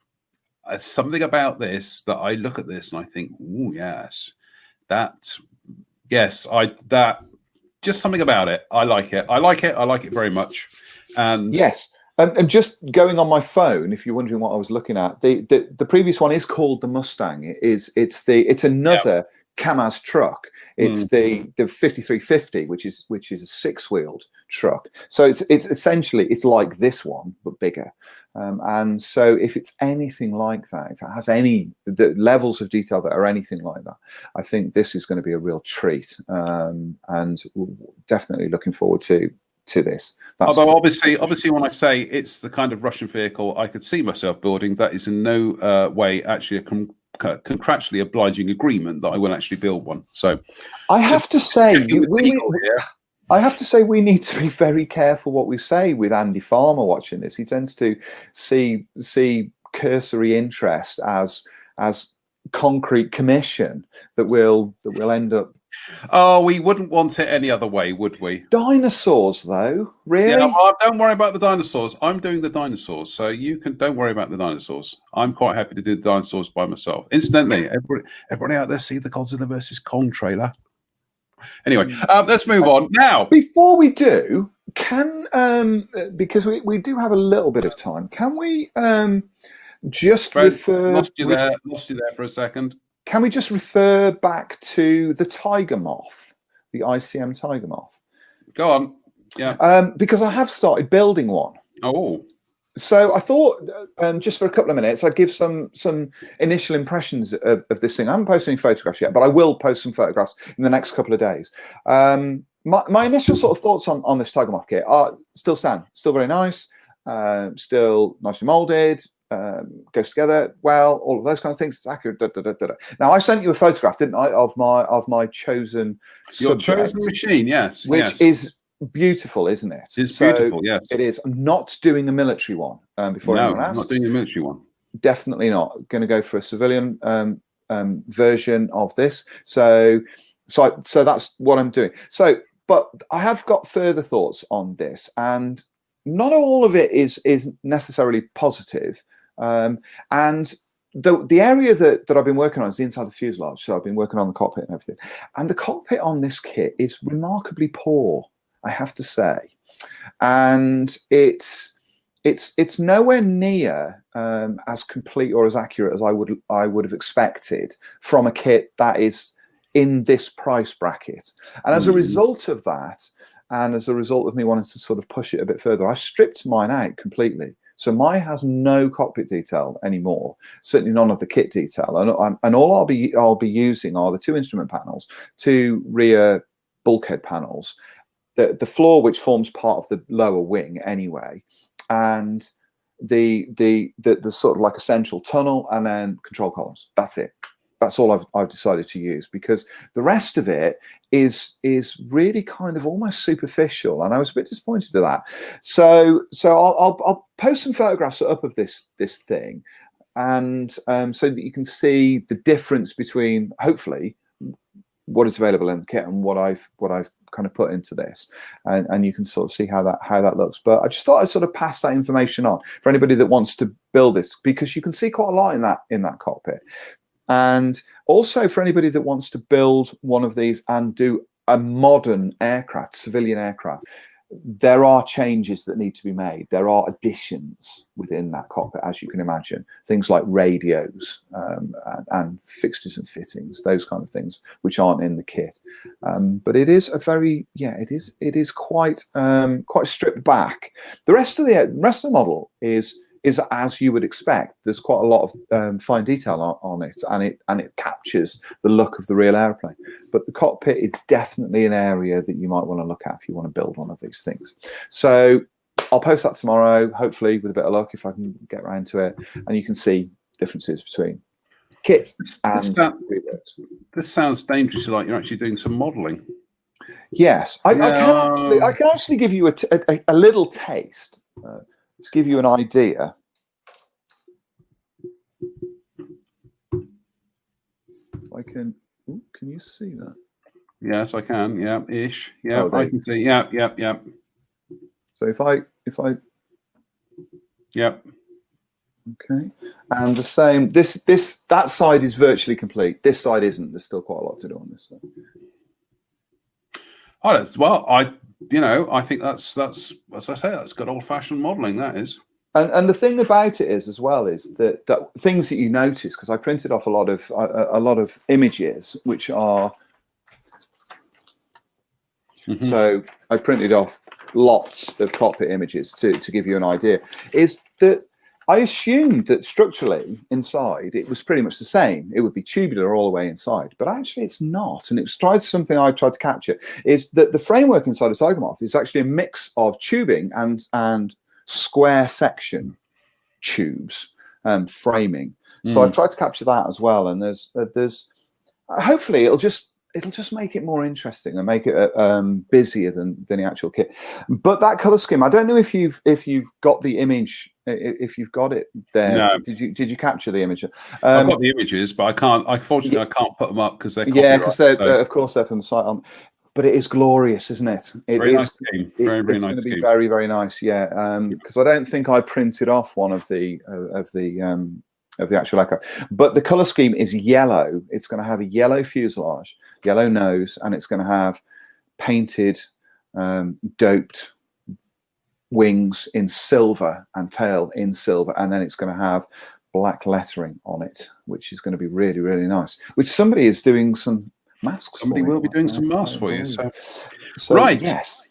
Something about this that I look at this and I think, oh yes, just something about it. I like it. I like it very much. And yes, And just going on my phone, if you're wondering what I was looking at, the previous one is called the Mustang. It's another Kamaz truck. It's the 5350, which is a 6-wheeled truck. So it's essentially it's like this one but bigger. And so if it's anything like that, if it has the levels of detail that are anything like that, I think this is going to be a real treat. And definitely looking forward to this. Although obviously when I say it's the kind of Russian vehicle I could see myself building, that is in no way actually a contractually obliging agreement that I will actually build one. So I have to say we need to be very careful what we say with Andy Farmer watching this. He tends to see cursory interest as concrete commission that will end up. Oh, we wouldn't want it any other way, would we? Dinosaurs, though, really? Yeah, well, don't worry about the dinosaurs. I'm doing the dinosaurs, so don't worry about the dinosaurs. I'm quite happy to do the dinosaurs by myself. Incidentally, everybody out there see the Godzilla versus Kong trailer? Anyway, let's move on now. Before we do, because we do have a little bit of time, can we just refer? Lost you there for a second. Can we just refer back to the Tiger Moth, the ICM Tiger Moth? Go on. Yeah. Because I have started building one. Oh. So I thought, just for a couple of minutes, I'd give some initial impressions of this thing. I haven't posted any photographs yet, but I will post some photographs in the next couple of days. My initial sort of thoughts on this Tiger Moth kit are still very nice, still nicely molded. Goes together well, all of those kind of things. It's accurate. Now I sent you a photograph, didn't I, of my chosen chosen machine? Yes, which is beautiful, isn't it? It's beautiful. Yes, it is. I'm not doing a military one. Before anyone asks, I'm not doing a military one. Definitely not. Going to go for a civilian version of this. So that's what I'm doing. So, but I have got further thoughts on this, and not all of it is necessarily positive. And the area that I've been working on is the inside of the fuselage. So I've been working on the cockpit and everything. And the cockpit on this kit is remarkably poor, I have to say. And it's nowhere near as complete or as accurate as I would have expected from a kit that is in this price bracket. And as a result of that, and as a result of me wanting to sort of push it a bit further, I stripped mine out completely. So mine has no cockpit detail anymore, certainly none of the kit detail. And all I'll be using are the 2 instrument panels, 2 rear bulkhead panels, the floor which forms part of the lower wing anyway, and the sort of like a central tunnel, and then control columns. That's it. That's all I've decided to use, because the rest of it is really kind of almost superficial, and I was a bit disappointed with that. So I'll post some photographs up of this thing, and so that you can see the difference between hopefully what is available in the kit and what I've kind of put into this, and you can sort of see how that looks. But I just thought I'd sort of pass that information on for anybody that wants to build this, because you can see quite a lot in that cockpit. And also for anybody that wants to build one of these and do a modern aircraft, civilian aircraft, there are changes that need to be made. There are additions within that cockpit, as you can imagine. Things like radios and fixtures and fittings, those kind of things, which aren't in the kit. But it is it is quite stripped back. The rest of the model is as you would expect. There's quite a lot of fine detail on it, and it captures the look of the real airplane. But the cockpit is definitely an area that you might want to look at if you want to build one of these things. So I'll post that tomorrow, hopefully with a bit of luck, if I can get around to it, and you can see differences between kits and reworks. This sounds dangerously like you're actually doing some modelling. Yes, I can actually give you a little taste. To give you an idea, can you see that? Yes, I can. Yeah, ish. Yeah, I can see. Yeah. So if I. Yep. Okay, and the same. That side is virtually complete. This side isn't. There's still quite a lot to do on this side. Oh, well, you know, I think that's as I say, that's good old-fashioned modelling. That is. And the thing about it is, as well, is that things that you notice, because I printed off a lot of images, which are so I printed off lots of cockpit images to give you an idea. Is that I assumed that structurally inside it was pretty much the same. It would be tubular all the way inside, but actually it's not. And it's something I tried to capture is that the framework inside a Zygomoth is actually a mix of tubing and square section tubes framing. So I've tried to capture that as well. And there's hopefully it'll just make it more interesting and make it busier than the actual kit. But that color scheme, I don't know if you've got the image, if you've got it there. No. Did you capture the image? I've got the images, but I can't. Unfortunately, I can't put them up because they're because they're of course they're from the site. But it is glorious, isn't it? Very nice game. Very nice. It's going to be very, very nice. Yeah, because I don't think I printed off one of the actual Echo, but the color scheme is yellow. It's going to have a yellow fuselage, yellow nose, and it's going to have painted, doped wings in silver and tail in silver, and then it's going to have black lettering on it, which is going to be really, really nice. Which somebody is doing some masks. Somebody will be doing some masks for you. So right, yes.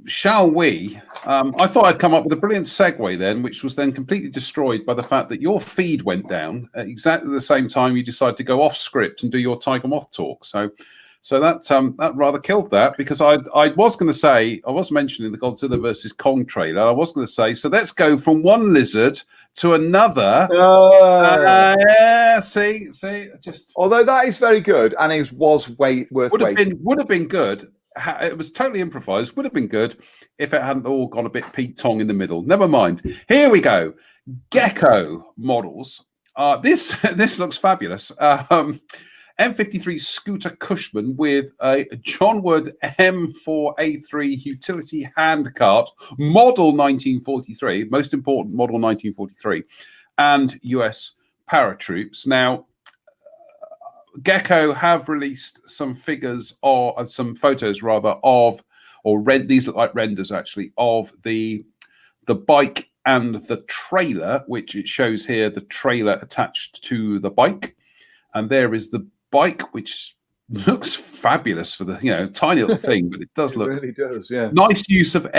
Shall we? I thought I'd come up with a brilliant segue then, which was then completely destroyed by the fact that your feed went down at exactly the same time you decided to go off script and do your Tiger Moth talk. So that rather killed that, because I was going to say, I was mentioning the Godzilla versus Kong trailer. I was going to say, so let's go from one lizard to another. Yeah, see, just although that is very good and it was worth waiting. Would have been good. It was totally improvised. Would have been good if it hadn't all gone a bit Pete Tong in the middle. Never mind. Here we go. Gecko models. This looks fabulous. M53 scooter Cushman with a John Wood M4A3 utility handcart, model 1943, most important model 1943, and US paratroops. Now, Gecko have released some figures or some photos rather of, these look like renders actually, of the bike and the trailer, which it shows here, the trailer attached to the bike. And there is the bike, which looks fabulous for the tiny little thing, but it does look really does, yeah. Nice use of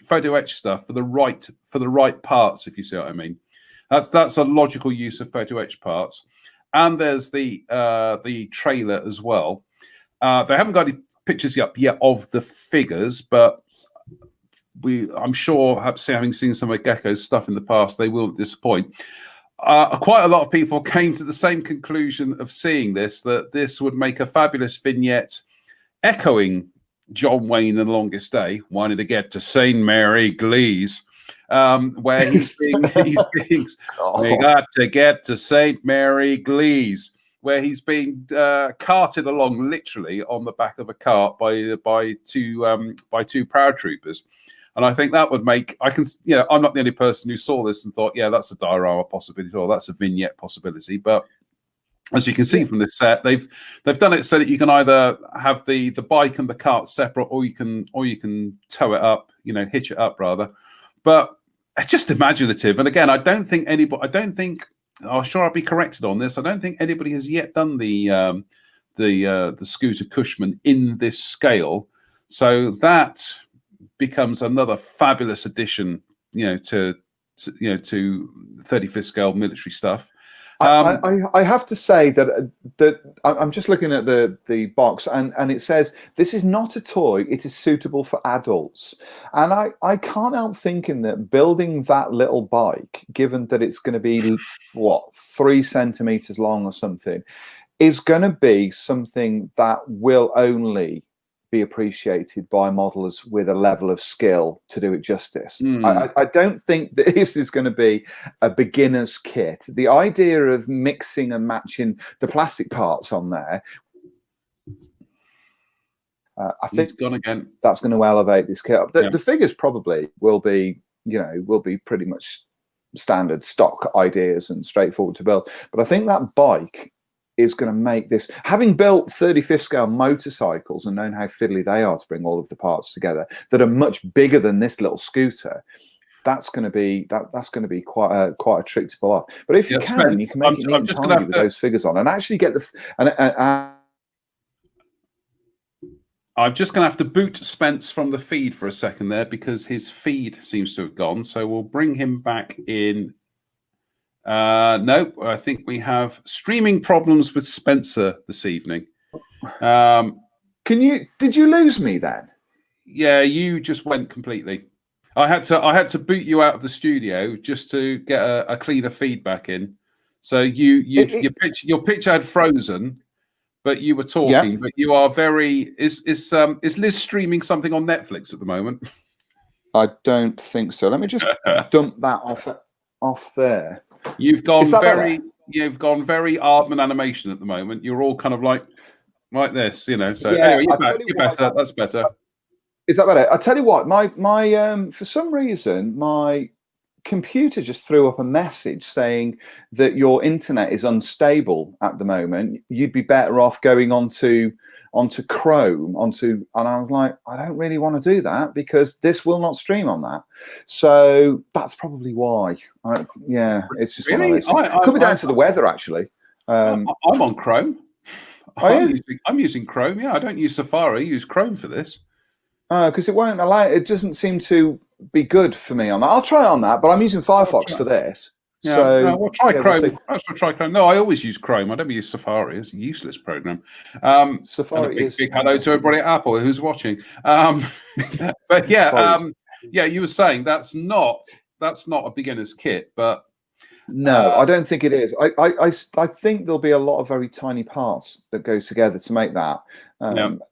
photo etch stuff for the right parts, if you see what I mean. That's a logical use of photo etch parts. And there's the trailer as well. They haven't got any pictures up yet of the figures, but I'm sure, having seen some of Gecko's stuff in the past, they will disappoint. Quite a lot of people came to the same conclusion of seeing this, that this would make a fabulous vignette echoing John Wayne and The Longest Day, wanting to get to St. Mary Glees, where he's being we got to get to St. Mary Glees, where he's being carted along literally on the back of a cart by two paratroopers. And I think that would make, I'm not the only person who saw this and thought, yeah, that's a diorama possibility or that's a vignette possibility. But as you can see from this set, they've done it so that you can either have the bike and the cart separate, or you can tow it up, hitch it up rather. But it's just imaginative. And again, I'm sure I'll be corrected on this. I don't think anybody has yet done the scooter Cushman in this scale. So that becomes another fabulous addition, to 35th scale military stuff. I have to say that I'm just looking at the box and it says this is not a toy, it is suitable for adults. And I can't help thinking that building that little bike, given that it's going to be 3 centimeters long or something, is going to be something that will only be appreciated by modelers with a level of skill to do it justice. I don't think that this is going to be a beginner's kit. The idea of mixing and matching the plastic parts on there, I think that's going to elevate this kit. The figures probably will be pretty much standard stock ideas and straightforward to build. But I think that bike is going to make this. Having built 35th scale motorcycles and known how fiddly they are to bring all of the parts together, that are much bigger than this little scooter. That's going to be quite a trick to pull off. But if you can, you can make it neat and tidy with those figures on, and actually get the. I'm just going to have to boot Spence from the feed for a second there because his feed seems to have gone. So we'll bring him back in. Nope, I think we have streaming problems with Spencer this evening. Did you lose me then? Yeah, you just went completely. I had to boot you out of the studio just to get a cleaner feedback in. So your picture had frozen, but you were talking. Yeah. But you are very. Is Liz streaming something on Netflix at the moment? I don't think so. Let me just dump that off there. You've gone very Aardman animation at the moment. You're all kind of like this, So anyway, you're better. That's better. Is that better? I tell you what, my for some reason my computer just threw up a message saying that your internet is unstable at the moment. You'd be better off going onto Chrome, and I was like, I don't really want to do that because this will not stream on that. So that's probably why. It's just really? It could be down to the weather, actually. I'm on Chrome. I'm using Chrome. Yeah, I don't use Safari. I use Chrome for this. Because it won't allow. It doesn't seem to be good for me on that. I'll try on that, but I'm using Firefox for this. Yeah, so we'll try Chrome. We'll try Chrome. No, I always use Chrome. I don't use Safari. It's a useless program. Safari is big hello to everybody at Apple who's watching. But yeah, you were saying that's not a beginner's kit, but no, I don't think it is. I think there'll be a lot of very tiny parts that go together to make that.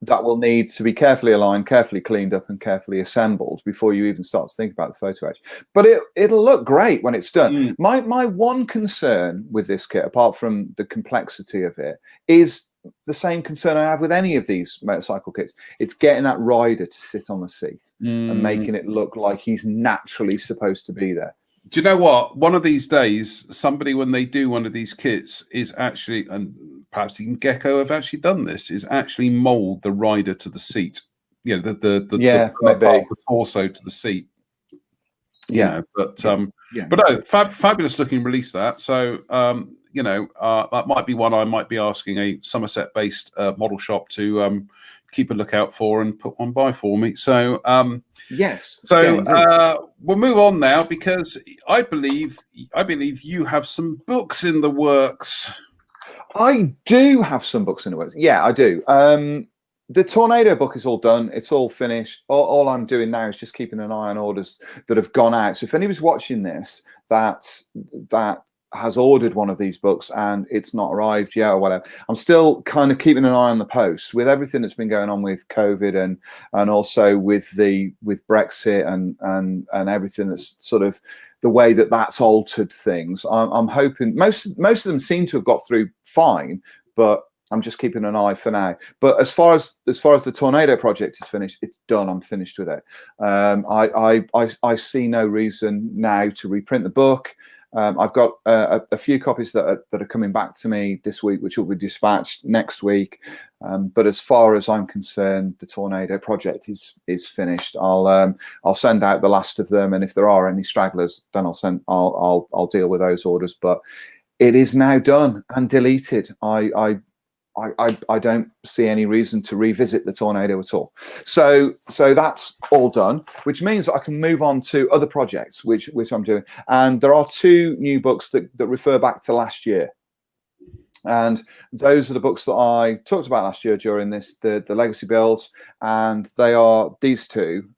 That will need to be carefully aligned, carefully cleaned up, and carefully assembled before you even start to think about the photo etch. But it'll look great when it's done. My one concern with this kit, apart from the complexity of it, is the same concern I have with any of these motorcycle kits. It's getting that rider to sit on the seat and making it look like he's naturally supposed to be there. Do you know what? One of these days, somebody, when they do one of these kits, is actually, and perhaps even Gecko have actually done this, is actually mold the rider to the seat. The torso to the seat. But no, fabulous looking release that. So that might be one I might be asking a Somerset-based model shop to keep a lookout for and put one by for me. So yes. So we'll move on now because I believe you have some books in the works. I do have some books in the works. Yeah, I do. The Tornado book is all done. It's all finished. All I'm doing now is just keeping an eye on orders that have gone out. So if anybody's watching this, that has ordered one of these books and it's not arrived yet or whatever, I'm still kind of keeping an eye on the post with everything that's been going on with COVID and also with Brexit and everything that's sort of the way that's altered things. I'm hoping most of them seem to have got through fine, but I'm just keeping an eye for now. But as far as the Tornado project is finished, it's done. I'm finished with it. I see no reason now to reprint the book. I've got a few copies that are coming back to me this week, which will be dispatched next week. But as far as I'm concerned, the Tornado project is finished. I'll send out the last of them, and if there are any stragglers, then I'll deal with those orders. But it is now done and deleted. I don't see any reason to revisit the Tornado at all. So that's all done, which means that I can move on to other projects, which I'm doing. And there are two new books that refer back to last year. And those are the books that I talked about last year during the legacy builds. And they are these two,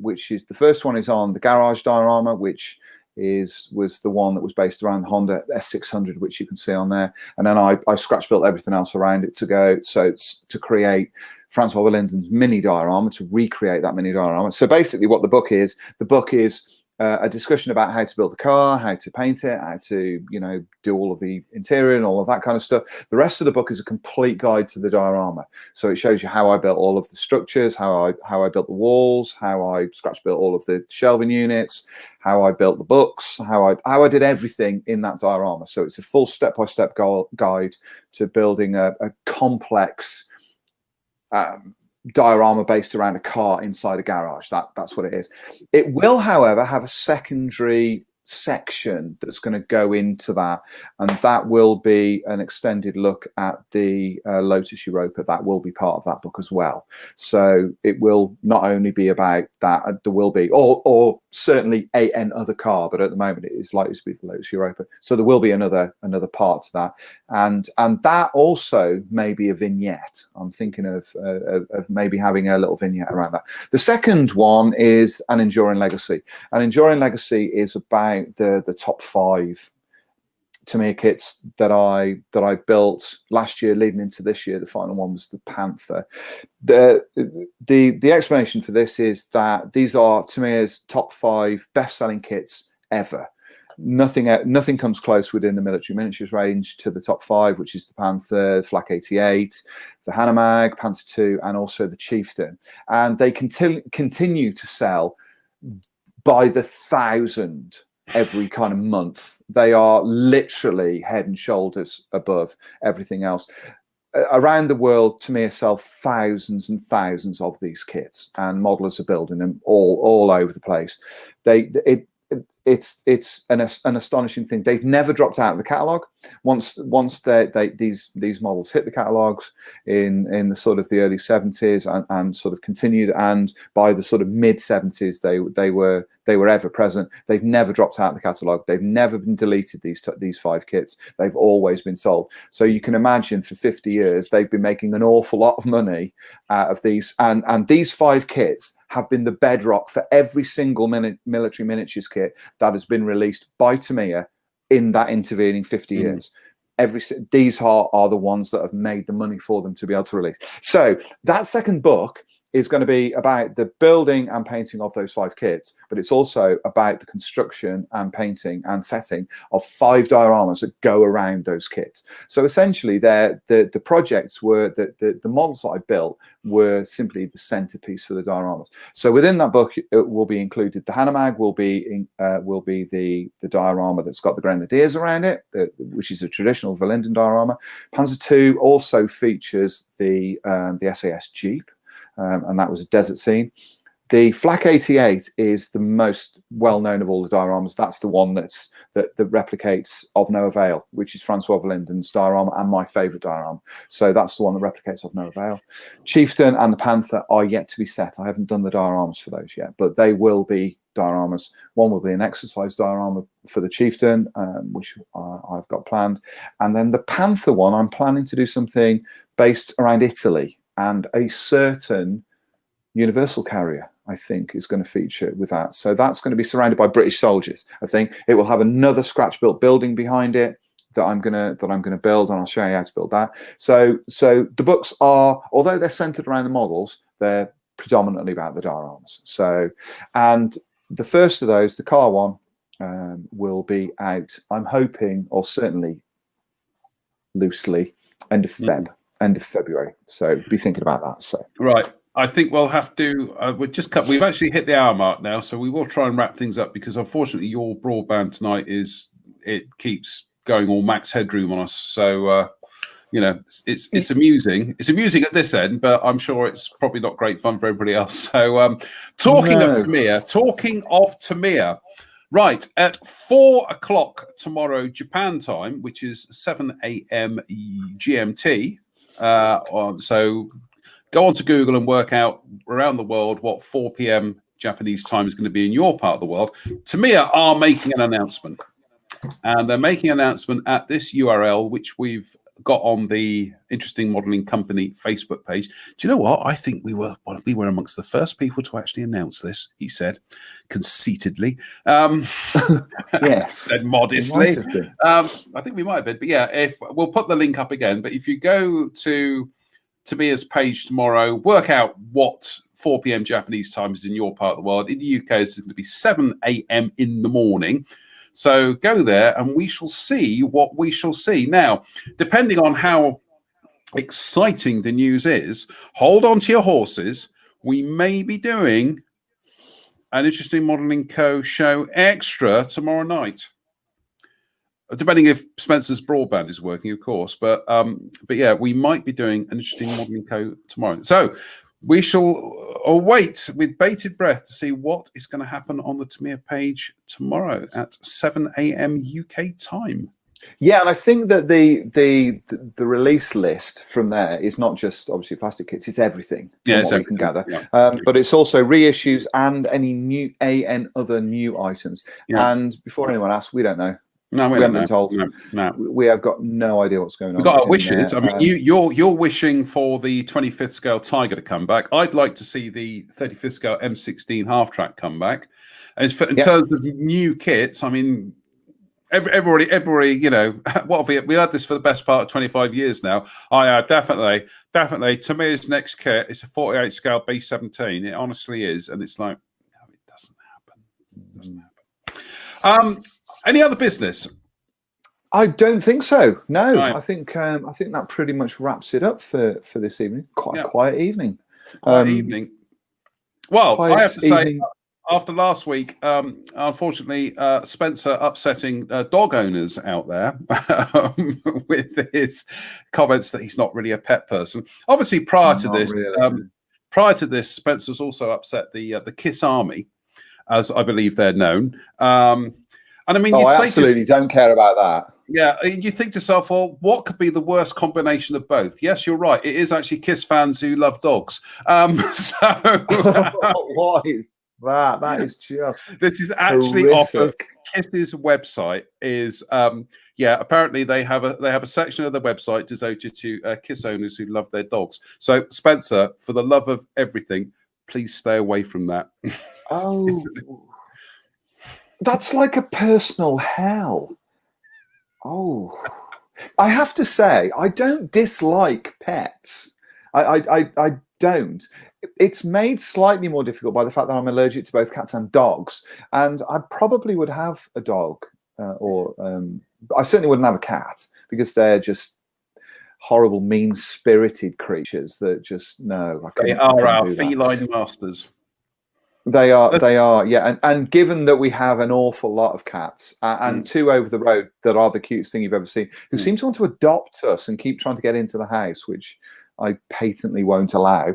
which is the first one is on the garage diorama, which was the one that was based around the Honda S600, which you can see on there. And then I scratch built everything else around it to create Francois Willinden's mini diorama, to recreate that mini diorama. So basically what the book is a discussion about how to build the car, how to paint it, how to, do all of the interior and all of that kind of stuff. The rest of the book is a complete guide to the diorama. So it shows you how I built all of the structures, how I built the walls, how I scratch built all of the shelving units, how I built the books, how I did everything in that diorama. So it's a full step-by-step guide to building a complex diorama based around a car inside a garage. That's what it is. It will, however, have a secondary section that's going to go into that, and that will be an extended look at the Lotus Europa. That will be part of that book as well. So it will not only be about that, there will be, or certainly an other car, but at the moment it is likely to be the Lotus Europa. So there will be another part to that, and that also may be a vignette. I'm thinking of maybe having a little vignette around that. The second one is An Enduring Legacy. An Enduring Legacy is about the top 5 Tamiya kits that I built last year leading into this year. The final one was the Panther. The explanation for this is that these are Tamiya's top 5 best-selling kits ever. Nothing comes close within the military miniatures range to the top 5, which is the Panther, the Flak 88, the Hanomag, Panther II, and also the Chieftain. And they continue to sell by the 1,000 every kind of month. They are literally head and shoulders above everything else. Around the world, Tamiya sell thousands and thousands of these kits, and modelers are building them all over the place. It's an astonishing thing. They've never dropped out of the catalogue. Once these models hit the catalogues in the sort of the early 70s and sort of continued, and by the sort of mid 70s they were ever present. They've never dropped out of the catalogue. They've never been deleted, these 5 kits. They've always been sold. So you can imagine for 50 years they've been making an awful lot of money out of these, and these 5 kits have been the bedrock for every single military miniatures kit that has been released by Tamiya in that intervening 50 years. These are the ones that have made the money for them to be able to release. So that second book is going to be about the building and painting of those 5 kits, but it's also about the construction and painting and setting of 5 dioramas that go around those kits. So essentially, the projects were the models that I built were simply the centerpiece for the dioramas. So within that book, it will be included the Hanomag will be the diorama that's got the grenadiers around it, which is a traditional Verlinden diorama. Panzer II also features the SAS Jeep. And that was a desert scene. The Flak 88 is the most well-known of all the dioramas. That's the one that replicates Of No Avail, which is Francois Verlinden's diorama and my favourite diorama. So that's the one that replicates Of No Avail. Chieftain and the Panther are yet to be set. I haven't done the dioramas for those yet, but they will be dioramas. One will be an exercise diorama for the Chieftain, which I've got planned. And then the Panther one, I'm planning to do something based around Italy, and a certain universal carrier, I think, is going to feature with that. So that's going to be surrounded by British soldiers. I think it will have another scratch-built building behind it that I'm gonna build, and I'll show you how to build that. So the books are, although they're centered around the models, they're predominantly about the dioramas. So, and the first of those, the car one, will be out, I'm hoping, or certainly loosely, end of February. So be thinking about that. So right, I think we'll have to. We've actually hit the hour mark now, so we will try and wrap things up, because unfortunately your broadband tonight keeps going all max headroom on us. So it's amusing. It's amusing at this end, but I'm sure it's probably not great fun for everybody else. So talking of Tamiya. Right, at 4 o'clock tomorrow, Japan time, which is 7 a.m. GMT. So go on to Google and work out around the world what 4 p.m. Japanese time is going to be in your part of the world. Tamiya are making an announcement, and they're making an announcement at this URL, which we've got on the Interesting Modeling Company Facebook page. Do you know what? I think we were amongst the first people to actually announce this, he said, conceitedly. Yes. Said modestly. I think we might have been. But yeah, if we'll put the link up again. But if you go to Tamiya's page tomorrow, work out what 4 p.m. Japanese time is in your part of the world. In the UK, it's going to be 7 a.m. in the morning. So go there and we shall see what we shall see. Now, depending on how exciting the news is, hold on to your horses. We may be doing an Interesting Modelling Co. show extra tomorrow night. Depending if Spencer's broadband is working, of course. But yeah, we might be doing an Interesting Modelling Co. tomorrow. So we shall await with bated breath to see what is going to happen on the Tamiya page tomorrow at 7 a.m. UK time. Yeah, and I think that the release list from there is not just obviously plastic kits; it's everything. Yeah, it's what everything. we can gather. Yeah. But it's also reissues and any other new items. Yeah. And before anyone asks, we don't know. No, we haven't been told. No. We have got no idea what's going on. We've got our wishes. I mean, you're wishing for the 25th scale Tiger to come back. I'd like to see the 35th scale M16 half track come back. And in terms of new kits, I mean, everybody, you know, what have we had this for the best part of 25 years now. Definitely. Tamiya's next kit is a 48 scale B17. It honestly is, and it's like, no, it doesn't happen. It doesn't happen. Any other business? I don't think so. No, Right. I think that pretty much wraps it up for this evening. Quite a quiet evening. Quiet evening. Well, I have to say, after last week, unfortunately, Spencer upsetting dog owners out there with his comments that he's not really a pet person. Obviously, prior to this, Spencer's also upset the Kiss Army, as I believe they're known. And I mean, I absolutely don't care about that. Yeah, you think to yourself, well, what could be the worst combination of both? Yes, you're right. It is actually Kiss fans who love dogs. What is that? That is just. This is actually off of Kiss's website. Apparently they have a section of the website devoted to Kiss owners who love their dogs. So Spencer, for the love of everything, please stay away from that. Oh. That's like a personal hell. Oh, I have to say, I don't dislike pets. I don't. It's made slightly more difficult by the fact that I'm allergic to both cats and dogs. And I probably would have a dog, I certainly wouldn't have a cat because they're just horrible, mean-spirited creatures that just no. They are our feline masters. They are, yeah. And given that we have an awful lot of cats and two over the road that are the cutest thing you've ever seen, who seem to want to adopt us and keep trying to get into the house, which I patently won't allow.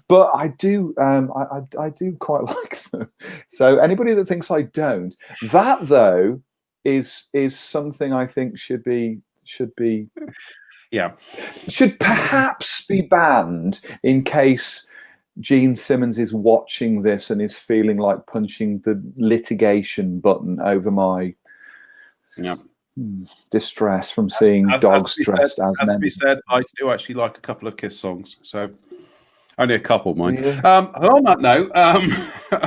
But I do, I do quite like them. So anybody that thinks I don't, that though is something I think should perhaps be banned in case Gene Simmons is watching this and is feeling like punching the litigation button over my distress from seeing dogs dressed as men. As we said, I do actually like a couple of Kiss songs, so only a couple, mind. Yeah. On that note,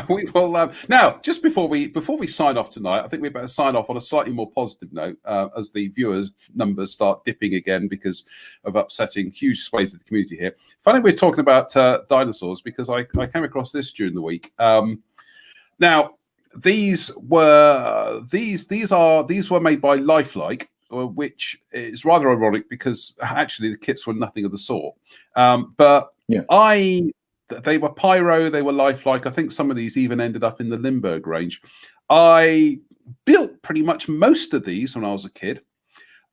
we will now. Just before we sign off tonight, I think we better sign off on a slightly more positive note as the viewers' numbers start dipping again because of upsetting huge swathes of the community here. Funny we're talking about dinosaurs because I came across this during the week. Now these were made by Lifelike, which is rather ironic because actually the kits were nothing of the sort. But they were Pyro, they were Lifelike. I think some of these even ended up in the Limburg range. I built pretty much most of these when I was a kid.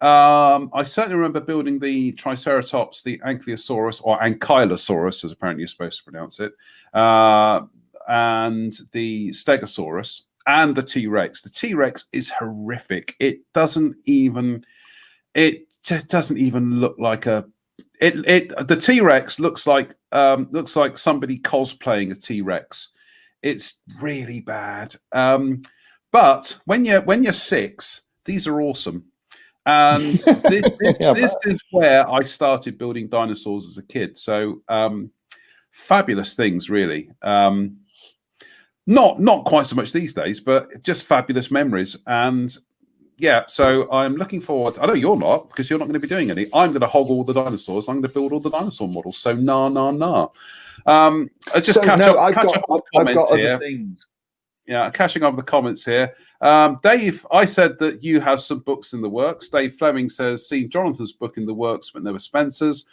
I certainly remember building the Triceratops, the Ankylosaurus, or Ankylosaurus, as apparently you're supposed to pronounce it, and the Stegosaurus, and the T-Rex. The T-Rex is horrific. It just doesn't even look like a. The T-Rex looks like somebody cosplaying a T-Rex. It's really bad. But when you're 6, these are awesome. And this is where I started building dinosaurs as a kid. So fabulous things, really. Not quite so much these days, but just fabulous memories. And yeah, so I'm looking forward. I know you're not, because you're not going to be doing any. I'm going to hog all the dinosaurs. I'm going to build all the dinosaur models. So I just catch up on the comments here. Other things. Yeah, catching up with the comments here. Dave, I said that you have some books in the works. Dave Fleming says, seen Jonathan's book in the works, but never Spencer's.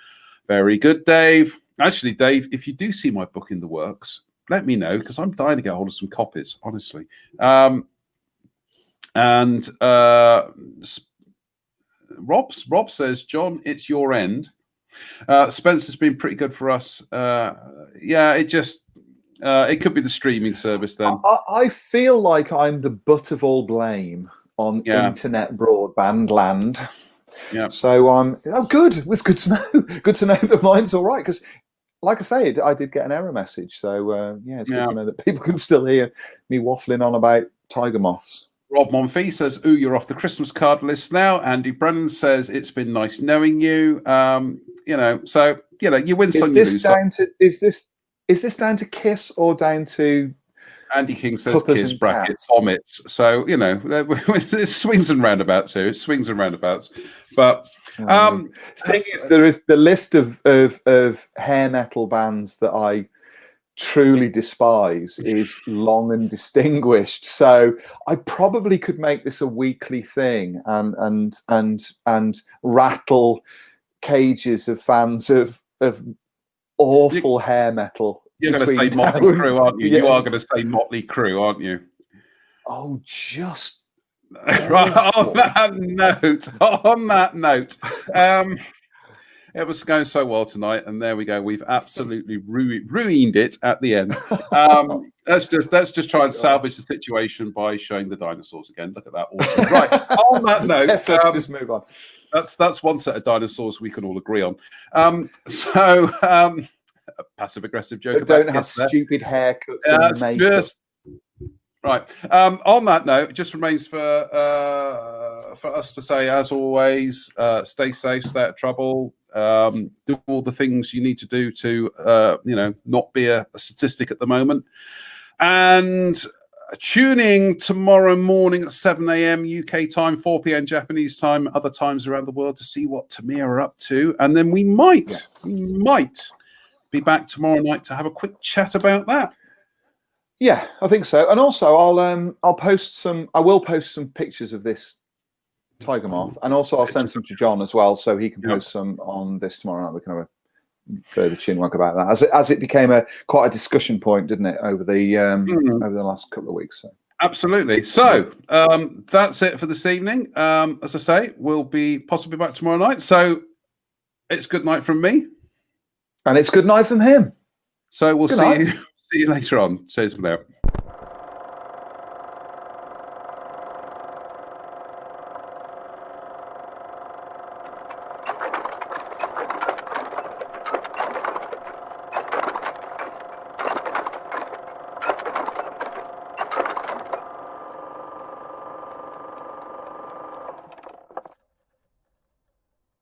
Very good, Dave. Actually, Dave, if you do see my book in the works, let me know, because I'm dying to get hold of some copies, honestly. Rob says, John, it's your end. Spencer's been pretty good for us. Yeah, it could be the streaming service then. I feel like I'm the butt of all blame on internet broadband land. Yeah. So good. It was good to know. Good to know that mine's all right, because, like I say, I did get an error message. So it's good to know that people can still hear me waffling on about tiger moths. Rob Monfils says, "Ooh, you're off the Christmas card list now." Andy Brennan says, "It's been nice knowing you." You win some, you lose some. Is this down to Kiss or down to? Andy King says Kiss brackets vomits. So it swings and roundabouts here. It swings and roundabouts. But the thing is, there is the list of hair metal bands that I truly despise is long and distinguished. So I probably could make this a weekly thing and rattle cages of fans of awful hair metal. You're going to say Motley Crue, aren't you? Yeah. You are going to say Motley Crue, aren't you? Oh, just right. On that note, it was going so well tonight, and there we go. We've absolutely ruined it at the end. Let's just try and salvage the situation by showing the dinosaurs again. Look at that, awesome. Right. On that note, let's just move on. That's one set of dinosaurs we can all agree on. A passive-aggressive joke. But don't have stupid haircuts. Right. On that note, it just remains for us to say, as always, stay safe, stay out of trouble, do all the things you need to do to, not be a statistic at the moment. And tuning tomorrow morning at 7 a.m. UK time, 4 p.m. Japanese time, other times around the world, to see what Tamiya are up to. And then we might be back tomorrow night to have a quick chat about that. Yeah, I think so. And also, I will post some pictures of this tiger moth, and also I'll send some to John as well, so he can post some on this tomorrow night. We can have a further chinwag about that, as it became quite a discussion point, didn't it, over the last couple of weeks. So. Absolutely. So that's it for this evening. As I say, we'll be possibly back tomorrow night. So it's good night from me. And it's good night from him. So we'll see you later on. Cheers for now.